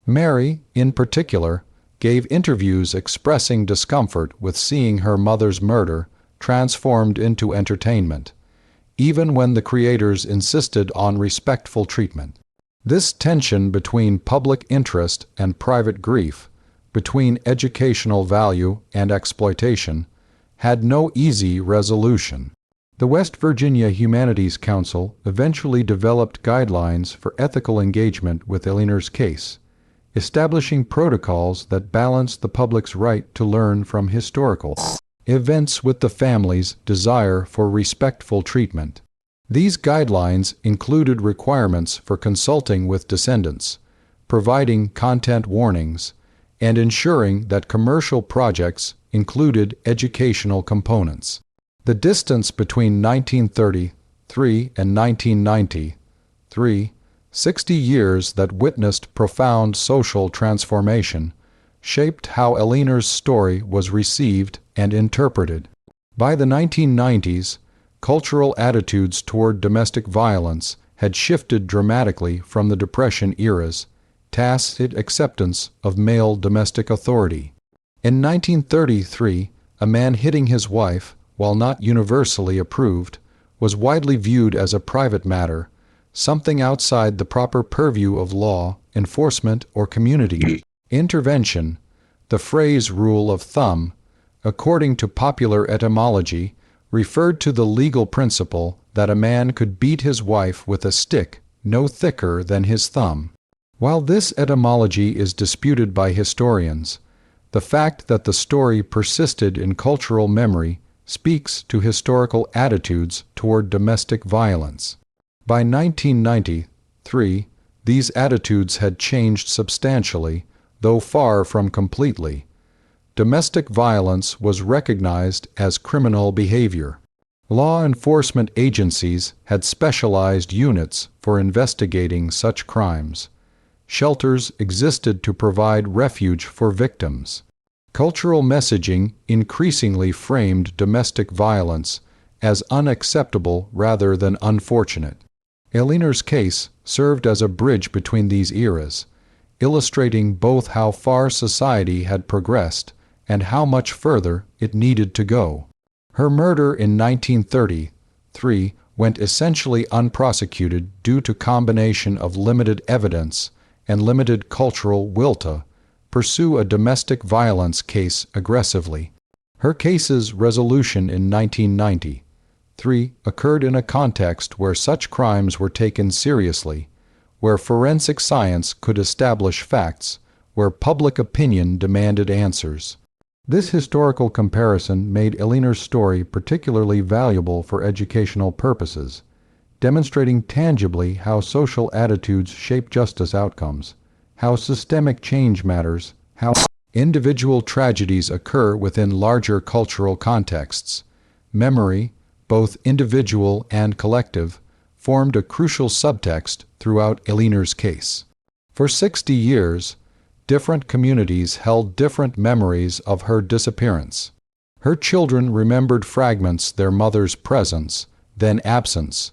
Speaker 1: Mary, in particular, gave interviews expressing discomfort with seeing her mother's murder transformed into entertainment, even when the creators insisted on respectful treatment. This tension between public interest and private grief, between educational value and exploitation, had no easy resolution. The West Virginia Humanities Council eventually developed guidelines for ethical engagement with Eleanor's case, establishing protocols that balance the public's right to learn from historical events with the family's desire for respectful treatment. These guidelines included requirements for consulting with descendants, providing content warnings, and ensuring that commercial projects included educational components. The distance between 1933 and 1993, 60 years that witnessed profound social transformation, shaped how Eleanor's story was received and interpreted. By the 1990s, cultural attitudes toward domestic violence had shifted dramatically from the Depression era's tacit acceptance of male domestic authority. In 1933, a man hitting his wife, while not universally approved, was widely viewed as a private matter, something outside the proper purview of law, enforcement, or community intervention. The phrase rule of thumb, according to popular etymology, referred to the legal principle that a man could beat his wife with a stick no thicker than his thumb. While this etymology is disputed by historians, the fact that the story persisted in cultural memory speaks to historical attitudes toward domestic violence. By 1993, these attitudes had changed substantially, though far from completely. Domestic violence was recognized as criminal behavior. Law enforcement agencies had specialized units for investigating such crimes. Shelters existed to provide refuge for victims. Cultural messaging increasingly framed domestic violence as unacceptable rather than unfortunate. Eleanor's case served as a bridge between these eras, illustrating both how far society had progressed and how much further it needed to go. Her murder in 1933 went essentially unprosecuted due to combination of limited evidence and limited cultural will to pursue a domestic violence case aggressively. Her case's resolution in 1993 occurred in a context where such crimes were taken seriously, where forensic science could establish facts, where public opinion demanded answers. This historical comparison made Eleanor's story particularly valuable for educational purposes, demonstrating tangibly how social attitudes shape justice outcomes, how systemic change matters, how individual tragedies occur within larger cultural contexts. Memory, both individual and collective, formed a crucial subtext throughout Eleanor's case. For 60 years, different communities held different memories of her disappearance. Her children remembered fragments their mother's presence, then absence,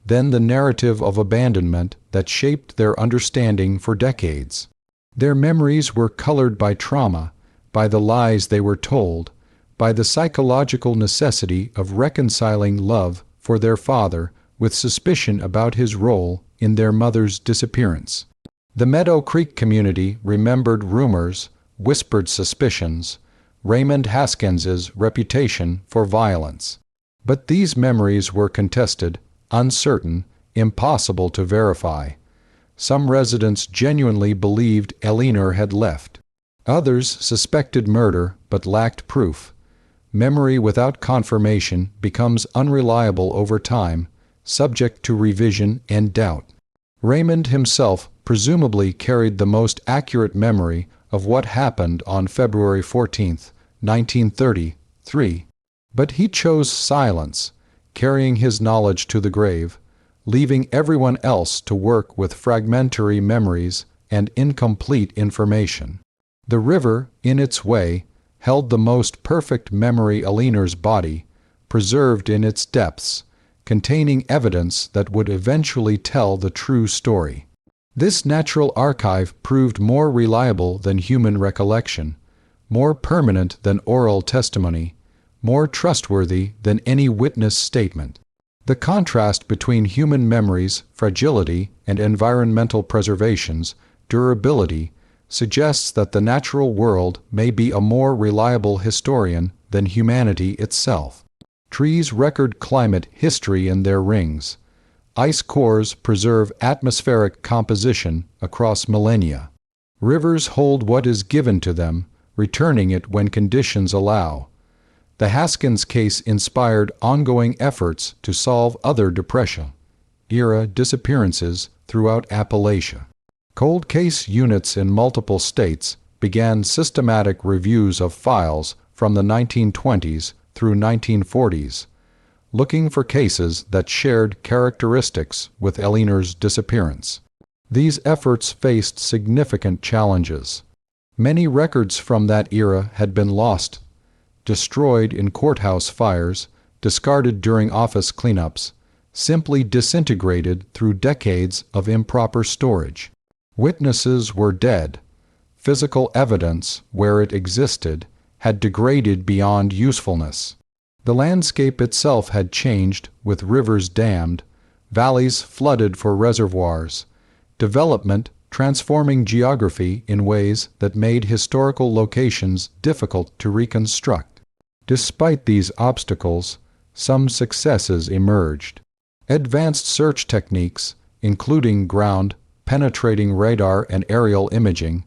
Speaker 1: then the narrative of abandonment that shaped their understanding for decades. Their memories were colored by trauma, by the lies they were told, by the psychological necessity of reconciling love for their father with suspicion about his role in their mother's disappearance. The Meadow Creek community remembered rumors, whispered suspicions, Raymond Haskins's reputation for violence. But these memories were contested, uncertain, impossible to verify. Some residents genuinely believed Eleanor had left. Others suspected murder but lacked proof. Memory without confirmation becomes unreliable over time, subject to revision and doubt. Raymond himself presumably carried the most accurate memory of what happened on February 14, 1933. But he chose silence, carrying his knowledge to the grave, leaving everyone else to work with fragmentary memories and incomplete information. The river, in its way, held the most perfect memory Eleanor's body, preserved in its depths, containing evidence that would eventually tell the true story. This natural archive proved more reliable than human recollection, more permanent than oral testimony, more trustworthy than any witness statement. The contrast between human memory's fragility and environmental preservation's durability suggests that the natural world may be a more reliable historian than humanity itself. Trees record climate history in their rings. Ice cores preserve atmospheric composition across millennia. Rivers hold what is given to them, returning it when conditions allow. The Haskins case inspired ongoing efforts to solve other Depression-era disappearances throughout Appalachia. Cold case units in multiple states began systematic reviews of files from the 1920s through 1940s, looking for cases that shared characteristics with Eleanor's disappearance. These efforts faced significant challenges. Many records from that era had been lost, destroyed in courthouse fires, discarded during office cleanups, simply disintegrated through decades of improper storage. Witnesses were dead. Physical evidence, where it existed, had degraded beyond usefulness. The landscape itself had changed, with rivers dammed, valleys flooded for reservoirs, development transforming geography in ways that made historical locations difficult to reconstruct. Despite these obstacles, some successes emerged. Advanced search techniques, including ground-penetrating radar and aerial imaging,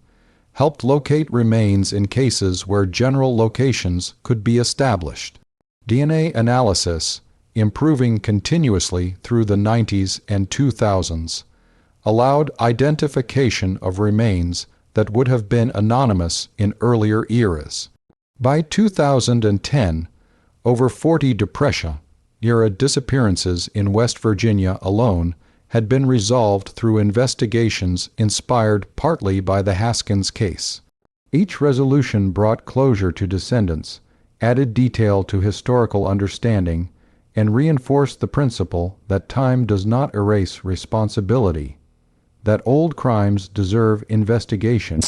Speaker 1: helped locate remains in cases where general locations could be established. DNA analysis, improving continuously through the 90s and 2000s, allowed identification of remains that would have been anonymous in earlier eras. By 2010, over 40 Depression-era disappearances in West Virginia alone had been resolved through investigations inspired partly by the Haskins case. Each resolution brought closure to descendants, added detail to historical understanding, and reinforced the principle that time does not erase responsibility, that old crimes deserve investigation.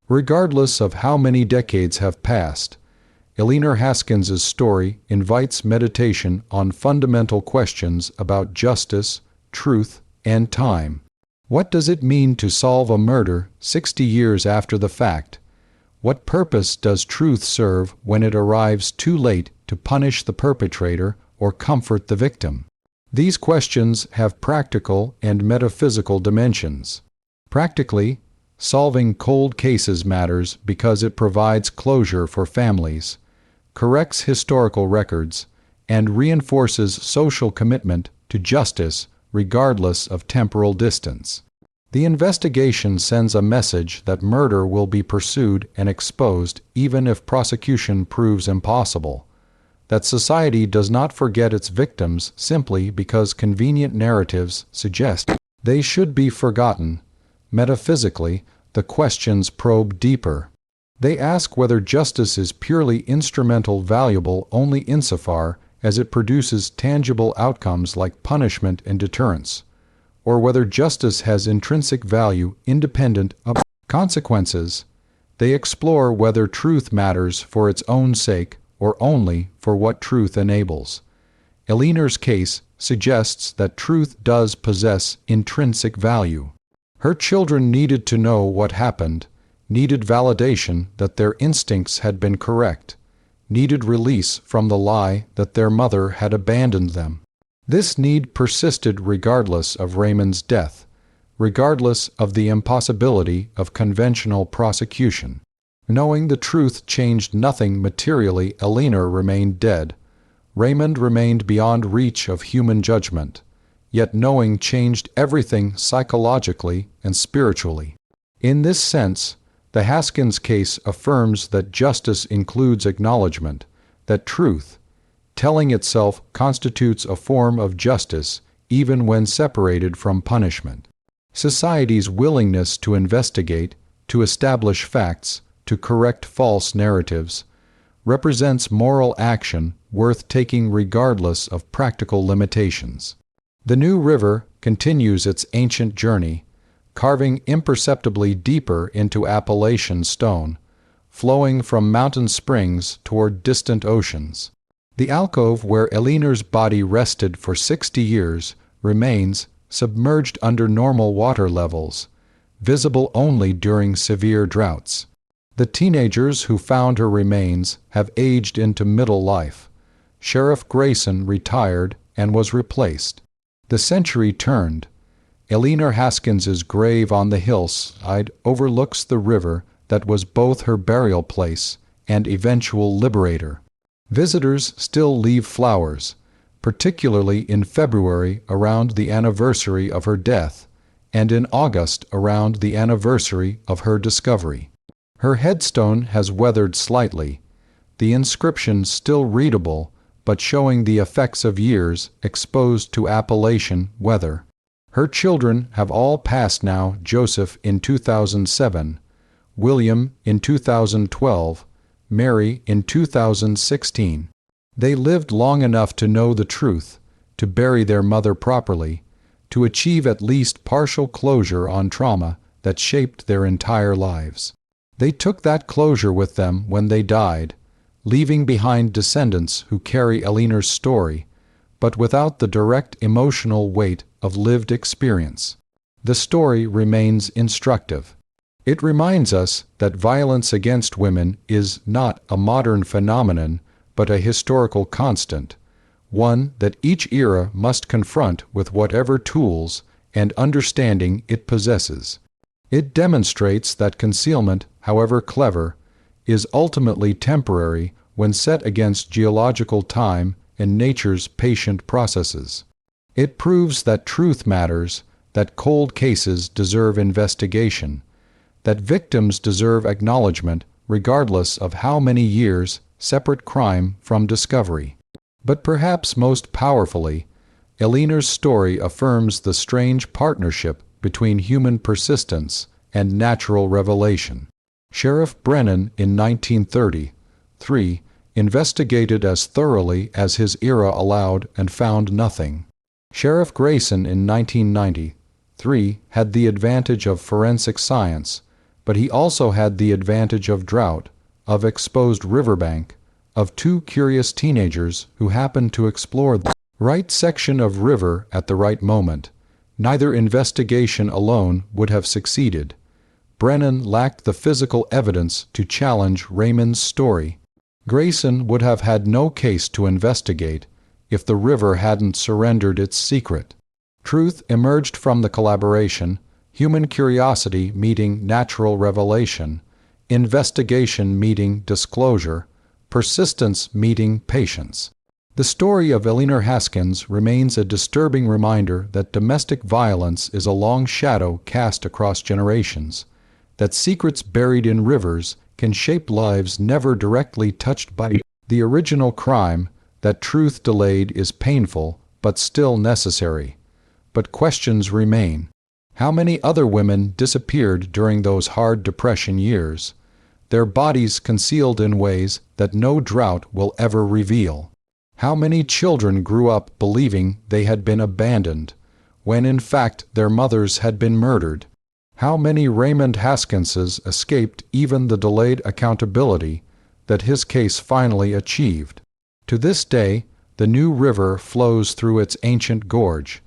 Speaker 1: Regardless of how many decades have passed, Eleanor Haskins's story invites meditation on fundamental questions about justice, truth, and time. What does it mean to solve a murder 60 years after the fact? What purpose does truth serve when it arrives too late to punish the perpetrator or comfort the victim? These questions have practical and metaphysical dimensions. Practically, solving cold cases matters because it provides closure for families, corrects historical records, and reinforces social commitment to justice regardless of temporal distance. The investigation sends a message that murder will be pursued and exposed even if prosecution proves impossible, that society does not forget its victims simply because convenient narratives suggest they should be forgotten. Metaphysically, the questions probe deeper. They ask whether justice is purely instrumental, valuable only insofar as it produces tangible outcomes like punishment and deterrence, or whether justice has intrinsic value independent of consequences. They explore whether truth matters for its own sake or only for what truth enables. Eleanor's case suggests that truth does possess intrinsic value. Her children needed to know what happened, needed validation that their instincts had been correct, needed release from the lie that their mother had abandoned them. This need persisted regardless of Raymond's death, regardless of the impossibility of conventional prosecution. Knowing the truth changed nothing materially. Eleanor remained dead. Raymond remained beyond reach of human judgment. Yet knowing changed everything psychologically and spiritually. In this sense, the Haskins case affirms that justice includes acknowledgement, that truth, telling itself, constitutes a form of justice even when separated from punishment. Society's willingness to investigate, to establish facts, to correct false narratives, represents moral action worth taking regardless of practical limitations. The New River continues its ancient journey, carving imperceptibly deeper into Appalachian stone, flowing from mountain springs toward distant oceans. The alcove where Eleanor's body rested for 60 years remains submerged under normal water levels, visible only during severe droughts. The teenagers who found her remains have aged into middle life. Sheriff Grayson retired and was replaced. The century turned. Eleanor Haskins's grave on the hillside overlooks the river that was both her burial place and eventual liberator. Visitors still leave flowers, particularly in February around the anniversary of her death, and in August around the anniversary of her discovery. Her headstone has weathered slightly, the inscription still readable but showing the effects of years exposed to Appalachian weather. Her children have all passed now: Joseph in 2007, William in 2012, Mary in 2016. They lived long enough to know the truth, to bury their mother properly, to achieve at least partial closure on trauma that shaped their entire lives. They took that closure with them when they died, leaving behind descendants who carry Eleanor's story, but without the direct emotional weight of lived experience. The story remains instructive. It reminds us that violence against women is not a modern phenomenon, but a historical constant, one that each era must confront with whatever tools and understanding it possesses. It demonstrates that concealment, however clever, is ultimately temporary when set against geological time and nature's patient processes. It proves that truth matters, that cold cases deserve investigation, that victims deserve acknowledgement regardless of how many years separate crime from discovery. But perhaps most powerfully, Eleanor's story affirms the strange partnership between human persistence and natural revelation. Sheriff Brennan in 1933 investigated as thoroughly as his era allowed and found nothing. Sheriff Grayson in 1993 had the advantage of forensic science, but he also had the advantage of drought, of exposed riverbank, of two curious teenagers who happened to explore the right section of river at the right moment. Neither investigation alone would have succeeded. Brennan lacked the physical evidence to challenge Raymond's story. Grayson would have had no case to investigate if the river hadn't surrendered its secret. Truth emerged from the collaboration, human curiosity meeting natural revelation, investigation meeting disclosure, persistence meeting patience. The story of Eleanor Haskins remains a disturbing reminder that domestic violence is a long shadow cast across generations, that secrets buried in rivers can shape lives never directly touched by the original crime, that truth delayed is painful but still necessary. But questions remain. How many other women disappeared during those hard Depression years, their bodies concealed in ways that no drought will ever reveal? How many children grew up believing they had been abandoned, when in fact their mothers had been murdered? How many Raymond Haskinses escaped even the delayed accountability that his case finally achieved? To this day, the New River flows through its ancient gorge,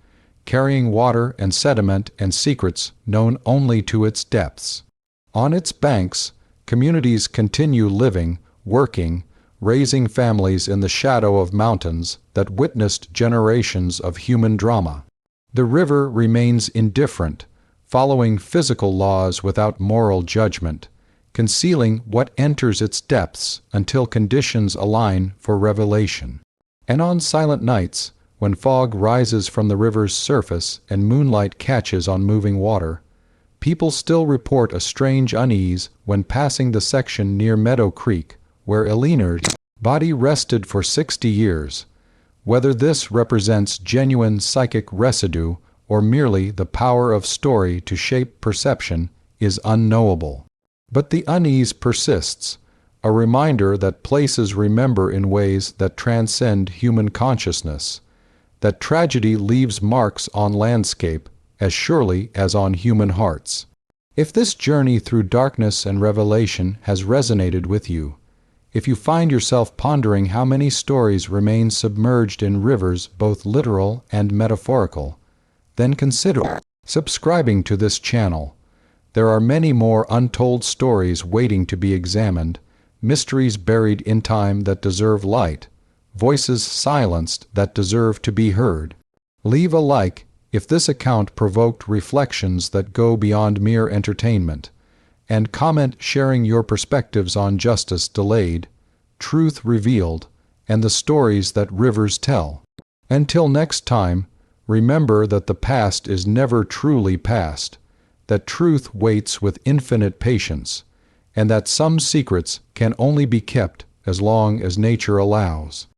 Speaker 1: carrying water and sediment and secrets known only to its depths. On its banks, communities continue living, working, raising families in the shadow of mountains that witnessed generations of human drama. The river remains indifferent, following physical laws without moral judgment, concealing what enters its depths until conditions align for revelation. And on silent nights, when fog rises from the river's surface and moonlight catches on moving water, people still report a strange unease when passing the section near Meadow Creek, where Eleanor's body rested for 60 years. Whether this represents genuine psychic residue or merely the power of story to shape perception is unknowable. But the unease persists, a reminder that places remember in ways that transcend human consciousness, that tragedy leaves marks on landscape as surely as on human hearts. If this journey through darkness and revelation has resonated with you, if you find yourself pondering how many stories remain submerged in rivers both literal and metaphorical, then consider subscribing to this channel. There are many more untold stories waiting to be examined, mysteries buried in time that deserve light, voices silenced that deserve to be heard. Leave a like if this account provoked reflections that go beyond mere entertainment, and comment sharing your perspectives on justice delayed, truth revealed, and the stories that rivers tell. Until next time, remember that the past is never truly past, that truth waits with infinite patience, and that some secrets can only be kept as long as nature allows.